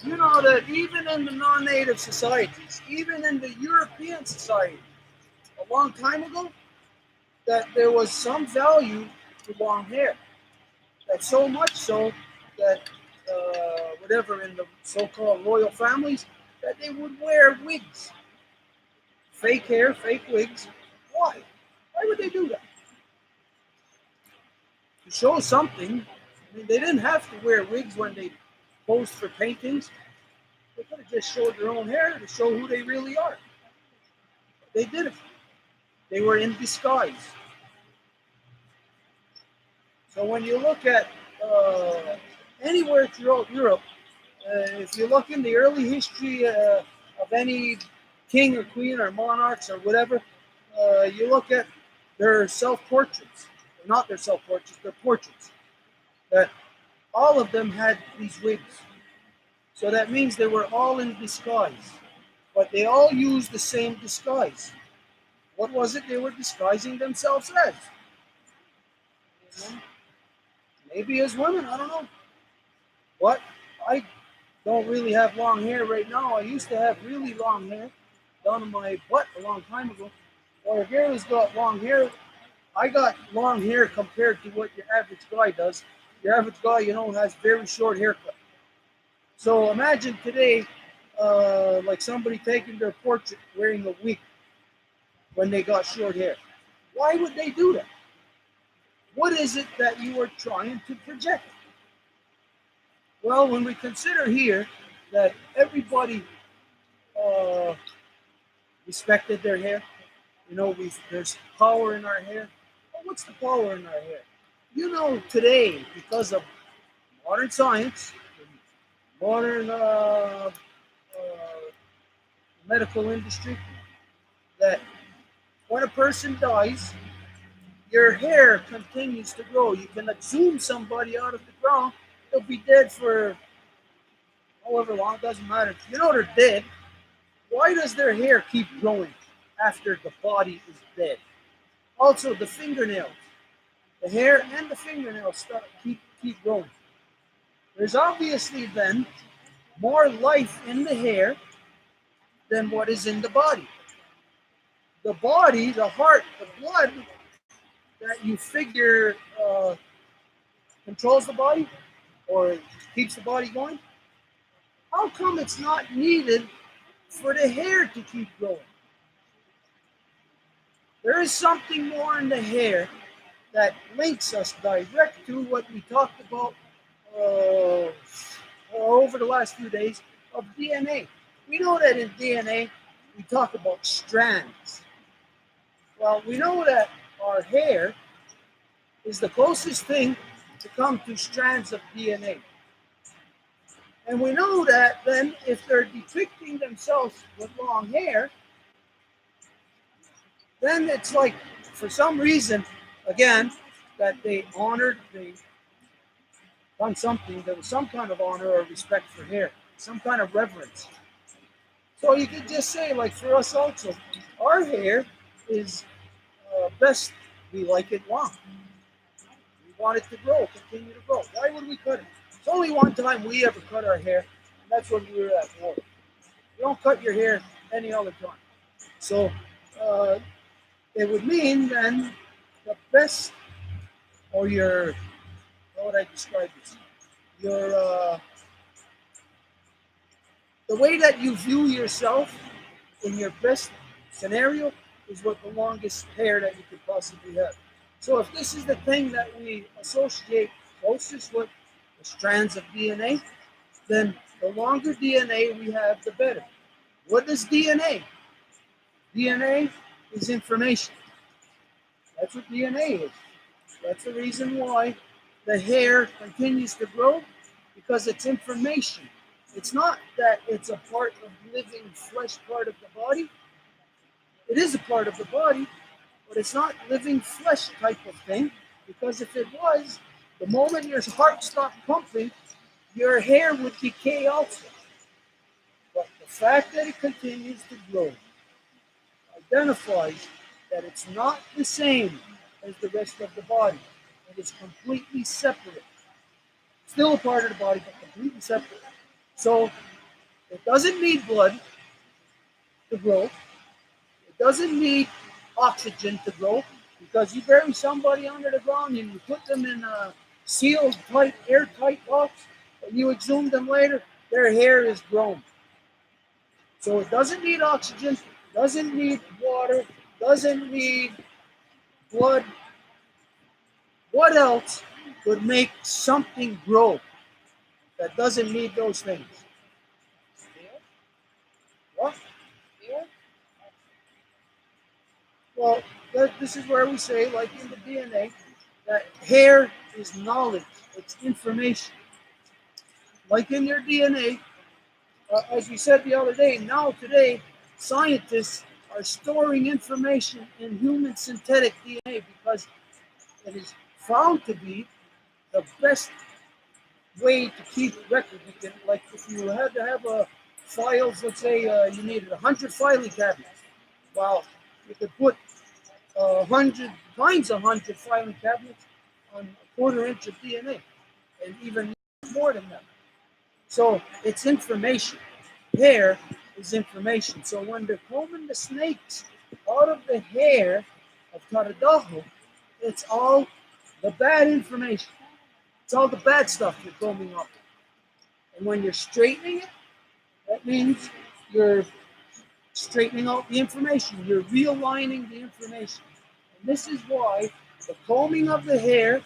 You know that even in the non-native societies, even in the European society, a long time ago, that there was some value to long hair. That so much so that whatever in the so-called royal families, that they would wear wigs, fake hair, fake wigs. Why? Why would they do that? To show something. I mean, they didn't have to wear wigs when they posed for paintings. They could have just showed their own hair to show who they really are. They didn't. They were in disguise. So when you look at anywhere throughout Europe, if you look in the early history of any king or queen or monarchs or whatever, you look at their self-portraits. Not their self-portraits, their portraits. That all of them had these wigs. So that means they were all in disguise. But they all used the same disguise. What was it they were disguising themselves as? You know, maybe as women, I don't know. But I don't really have long hair right now. I used to have really long hair down in my butt a long time ago. Well, Gary's got long hair. I got long hair compared to what your average guy does. Your average guy, has very short haircut. So imagine today, like somebody taking their portrait wearing a wig when they got short hair. Why would they do that? What is it that you are trying to project? Well, when we consider here that everybody uh, respected their hair, there's power in our hair. Well, what's the power in our hair? Today, because of modern science, modern medical industry, that when a person dies, your hair continues to grow. You can exhume somebody out of the ground, they'll be dead for however long, it doesn't matter. They're dead. Why does their hair keep growing after the body is dead? Also, the fingernails, the hair and the fingernails keep growing. There's obviously then more life in the hair than what is in the body. The body, the heart, the blood that you figure controls the body or keeps the body going. How come it's not needed for the hair to keep growing? There is something more in the hair that links us direct to what we talked about over the last few days of DNA. We know that in DNA, we talk about strands. Well, we know that our hair is the closest thing to come to strands of DNA. And we know that then if they're depicting themselves with long hair, then it's like, for some reason, again, that they done something, there was some kind of honor or respect for hair, some kind of reverence. So you could just say, like for us also, our hair is best, we like it long. We want it to grow, continue to grow. Why would we cut it? It's only one time we ever cut our hair, and that's when we were at war. You don't cut your hair any other time. So it would mean then the best, or your, how would I describe this? Your the way that you view yourself in your best scenario is what the longest hair that you could possibly have. So if this is the thing that we associate closest with the strands of DNA, then the longer DNA we have, the better. What is DNA? DNA is information. That's what DNA is. That's the reason why the hair continues to grow, because it's information. It's not that it's a part of living flesh part of the body. It is a part of the body, but it's not living flesh type of thing. Because if it was, the moment your heart stopped pumping, your hair would decay also. But the fact that it continues to grow identifies that it's not the same as the rest of the body. It is completely separate. Still a part of the body, but completely separate. So it doesn't need blood to grow. It doesn't need oxygen to grow because you bury somebody under the ground and you put them in a sealed, tight, airtight box, and you exhume them later, their hair is grown. So it doesn't need oxygen, doesn't need water, doesn't need blood. What else would make something grow that doesn't need those things? What? Well, this is where we say, like in the DNA, that hair is knowledge, it's information. Like in your DNA, as we said the other day, now today, scientists are storing information in human synthetic DNA because it is found to be the best way to keep record. You can, like, if you had to have files, let's say you needed 100 filing cabinets, well, you could put 100 times 100 filing cabinets on a quarter inch of DNA, and even more than that. So it's information. Hair is information. So when they're combing the snakes out of the hair of Taradaho, it's all the bad information. It's all the bad stuff you're combing up. And when you're straightening it, that means you're straightening out the information. You're realigning the information. And this is why the combing of the hair,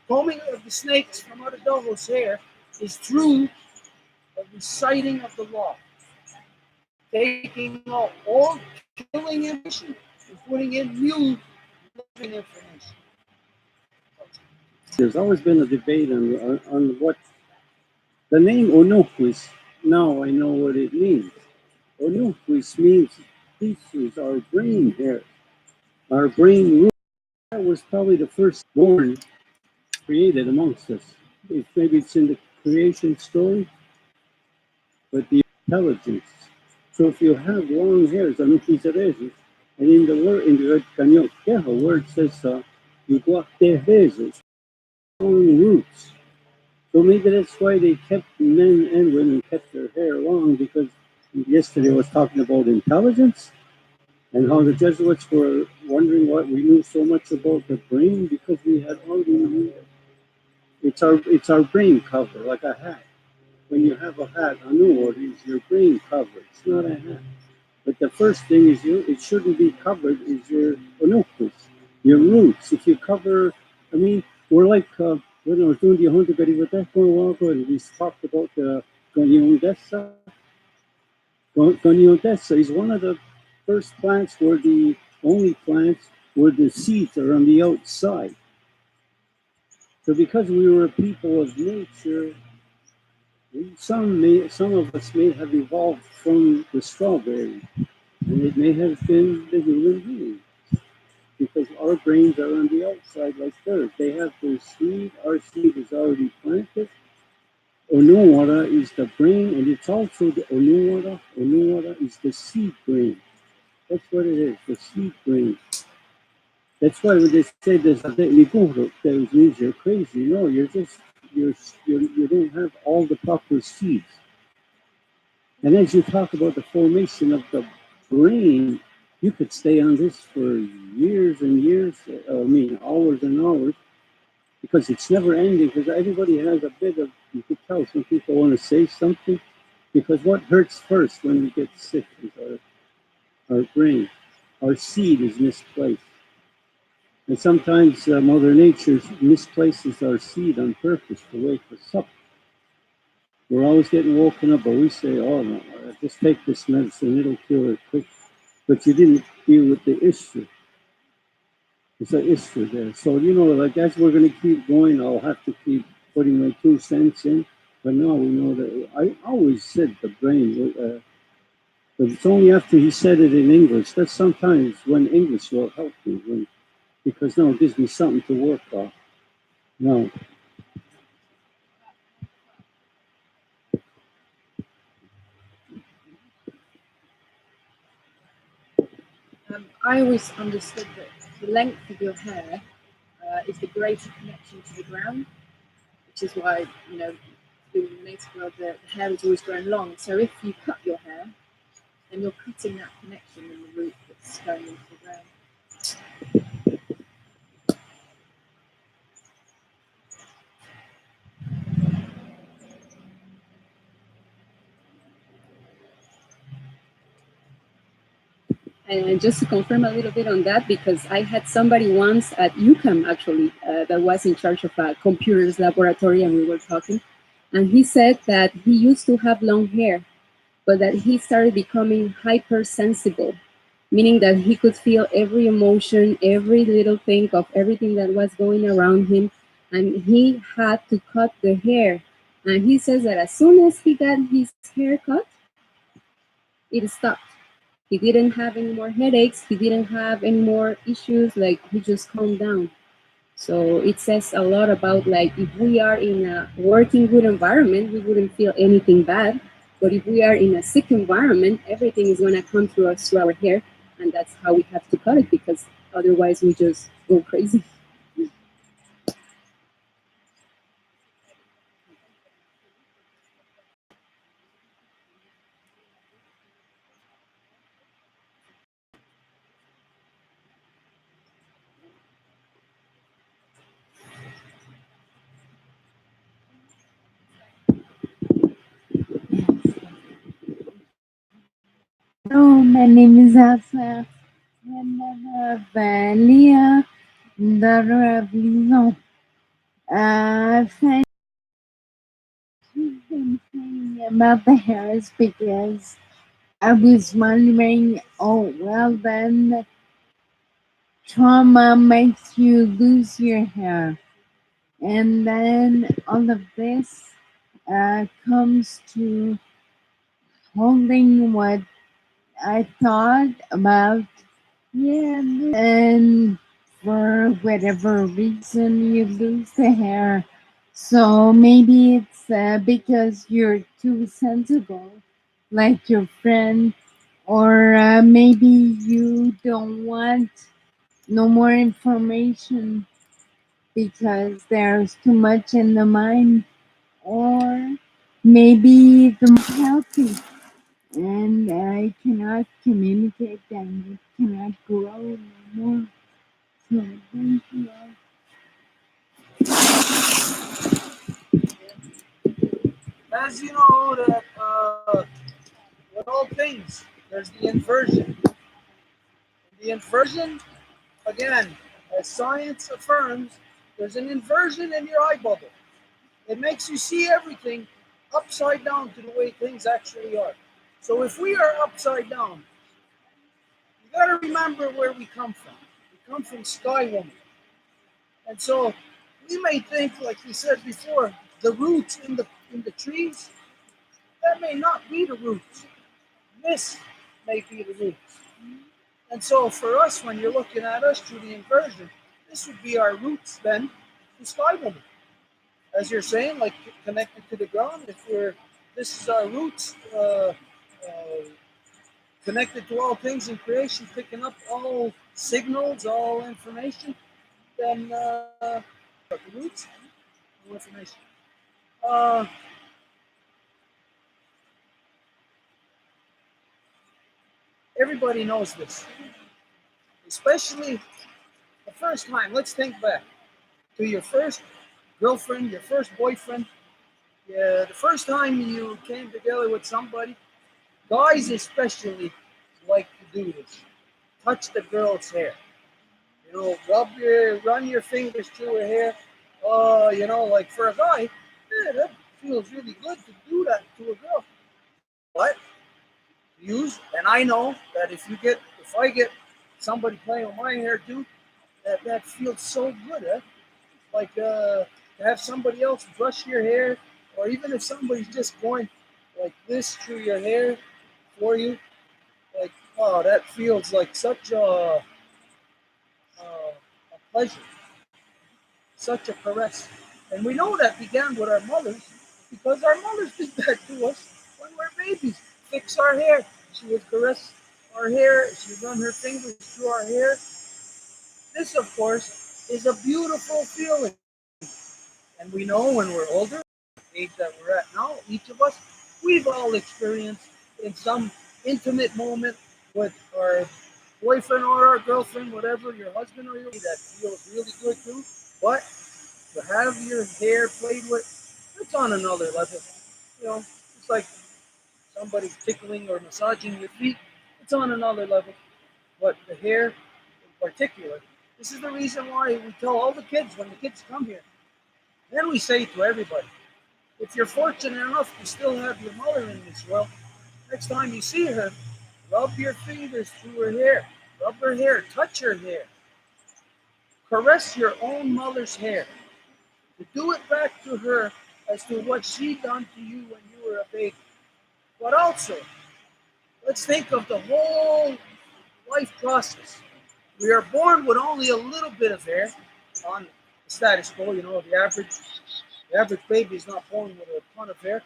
combing of the snakes from Taradaho's hair, is through the reciting of the law. Taking out old killing information and putting in new living information. There's always been a debate on what the name Onuquis. Now I know what it means. Onuquis means tissues, our brain hair, our brain root. That was probably the first born created amongst us. Maybe it's in the creation story, but the intelligence. So if you have long hairs, and in the word in the Kanyokeha word says long roots. So maybe that's why they kept men and women kept their hair long, because yesterday I was talking about intelligence and how the Jesuits were wondering why we knew so much about the brain, because we had already knew it. It's our brain cover, like a hat. When you have a hat, I know what is your brain cover. It's not a hat. But the first thing is it shouldn't be covered is your onucus, your roots. If you cover, I mean, we're like when I was doing the Honda Garivate for a while ago, and we talked about the Goniondessa. Goniondessa is one of the first plants where the only plants where the seeds are on the outside. So because we were a people of nature, some of us may have evolved from the strawberry, and it may have been the human being, because our brains are on the outside like theirs. They have their seed. Our seed is already planted. Onuwara is the brain, and it's also the Onuwara. Onuwara is the seed brain. That's what it is, the seed brain. That's why when they say there's a that means you're crazy. No, you don't have all the proper seeds. And as you talk about the formation of the brain, you could stay on this for years and years, hours and hours, because it's never ending, because everybody has a bit of, you could tell some people want to say something, because what hurts first when we get sick is our brain. Our seed is misplaced. And sometimes Mother Nature misplaces our seed on purpose to wake us up. We're always getting woken up, but we say, oh no, just take this medicine, it'll cure it quick. But you didn't deal with the issue. There's an issue there. So, like as we're going to keep going, I'll have to keep putting my 2 cents in. But now we know that I always said the brain, but it's only after he said it in English. That's sometimes when English will help me, because now it gives me something to work on. No. I always understood that the length of your hair is the greater connection to the ground, which is why, in the native world, the hair is always growing long. So if you cut your hair, then you're cutting that connection in the root that's going into the ground. And just to confirm a little bit on that, because I had somebody once at UCAM actually that was in charge of a computers laboratory, and we were talking, and he said that he used to have long hair, but that he started becoming hypersensible, meaning that he could feel every emotion, every little thing of everything that was going around him, and he had to cut the hair. And he says that as soon as he got his hair cut, it stopped. He didn't have any more headaches. He didn't have any more issues. Like, he just calmed down. So it says a lot about, like, if we are in a working good environment, we wouldn't feel anything bad. But if we are in a sick environment, everything is going to come through us through our hair, and that's how we have to cut it, because otherwise we just go crazy. Hello, my name is Asa. Valia Daravino. I find something about the hairs because I was wondering, oh, well, then trauma makes you lose your hair. And then all of this comes to holding what I thought about. Yeah, and for whatever reason you lose the hair. So maybe it's because you're too sensible, like your friend, or maybe you don't want no more information because there's too much in the mind, or maybe the healthy and I cannot communicate and it cannot grow no more. So thank you all. As you know, that with all things, there's the inversion. The inversion, again, as science affirms, there's an inversion in your eye bubble. It makes you see everything upside down to the way things actually are. So if we are upside down, you got to remember where we come from. We come from Sky Woman. And so we may think, like we said before, the roots in the trees, that may not be the roots. This may be the roots. And so for us, when you're looking at us through the inversion, this would be our roots then to Sky Woman. As you're saying, like connected to the ground, if we're this is our roots, connected to all things in creation, picking up all signals, all information, then the roots, no information. Uh, Everybody knows this, especially the first time. Let's think back to your first girlfriend, your first boyfriend. Yeah, the first time you came together with somebody. Guys especially like to do this. Touch the girl's hair. Run your fingers through her hair. Like for a guy, yeah, that feels really good to do that to a girl. But and I know that if I get somebody playing with my hair too, that feels so good, eh? Like to have somebody else brush your hair, or even if somebody's just going like this through your hair for you, like, oh, that feels like such a pleasure. such a caress. And we know that began with our mothers because our mothers did that to us when we were babies. Fix our hair. She would caress our hair. She would run her fingers through our hair. This, of course, is a beautiful feeling. And we know when we're older, age that we're at now, each of us, we've all experienced in some intimate moment with our boyfriend or our girlfriend, whatever, your husband or your that feels really good too. But to have your hair played with, it's on another level. You know, it's like somebody tickling or massaging your feet. It's on another level. But the hair in particular, this is the reason why we tell all the kids when the kids come here. Then we say to everybody, if you're fortunate enough to still have your mother in this world, next time you see her, rub your fingers through her hair, rub her hair, touch her hair, caress your own mother's hair. To do it back to her as to what she done to you when you were a baby. But also, let's think of the whole life process. We are born with only a little bit of hair on the status quo. You know, the average baby is not born with a ton of hair.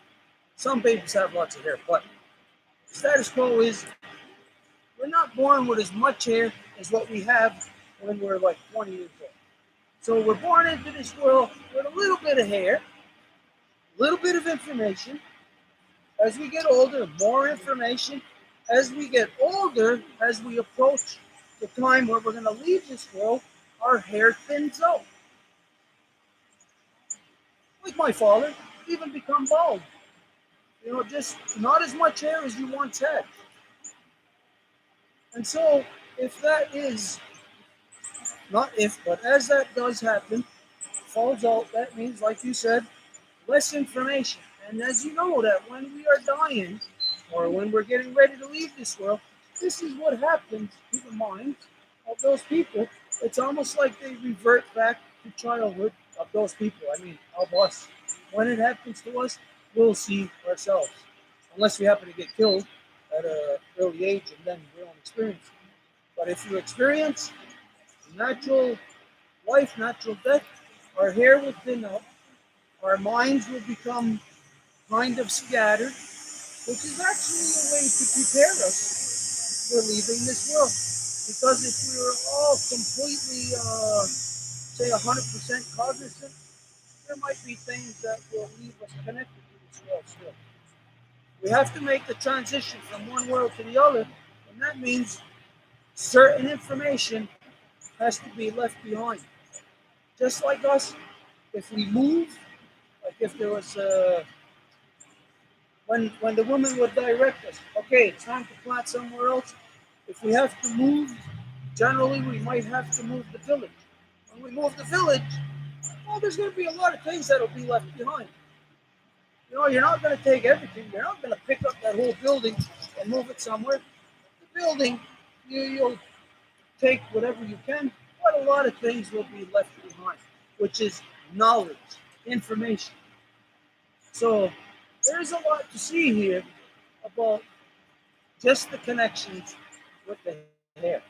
Some babies have lots of hair, but the status quo is we're not born with as much hair as what we have when we're like 20 years old. So we're born into this world with a little bit of hair, a little bit of information. As we get older, more information. As we get older, as we approach the time where we're going to leave this world, our hair thins out. Like my father, even become bald. You know, just not as much hair as you once had. And so, if that is, not if, but as that does happen, falls out, that means, like you said, less information. And as you know, that when we are dying, or when we're getting ready to leave this world, this is what happens to the minds of those people. It's almost like they revert back to childhood of those people. I mean, of us. When it happens to us, we'll see ourselves. Unless we happen to get killed at an early age and then we don't experience it. But if you experience natural life, natural death, our hair will thin out, our minds will become kind of scattered, which is actually a way to prepare us for leaving this world. Because if we were all completely, say, 100% cognizant, there might be things that will leave us connected to this world still. We have to make the transition from one world to the other, and that means certain information has to be left behind. Just like us, if we move, like if there was when the woman would direct us, okay, it's time to plant somewhere else. If we have to move, generally we might have to move the village. When we move the village, well, there's going to be a lot of things that'll be left behind. You know, you're not going to take everything. You're not going to pick up that whole building and move it somewhere. The building, you'll take whatever you can, but a lot of things will be left behind, which is knowledge, information. So there's a lot to see here about just the connections with the hair.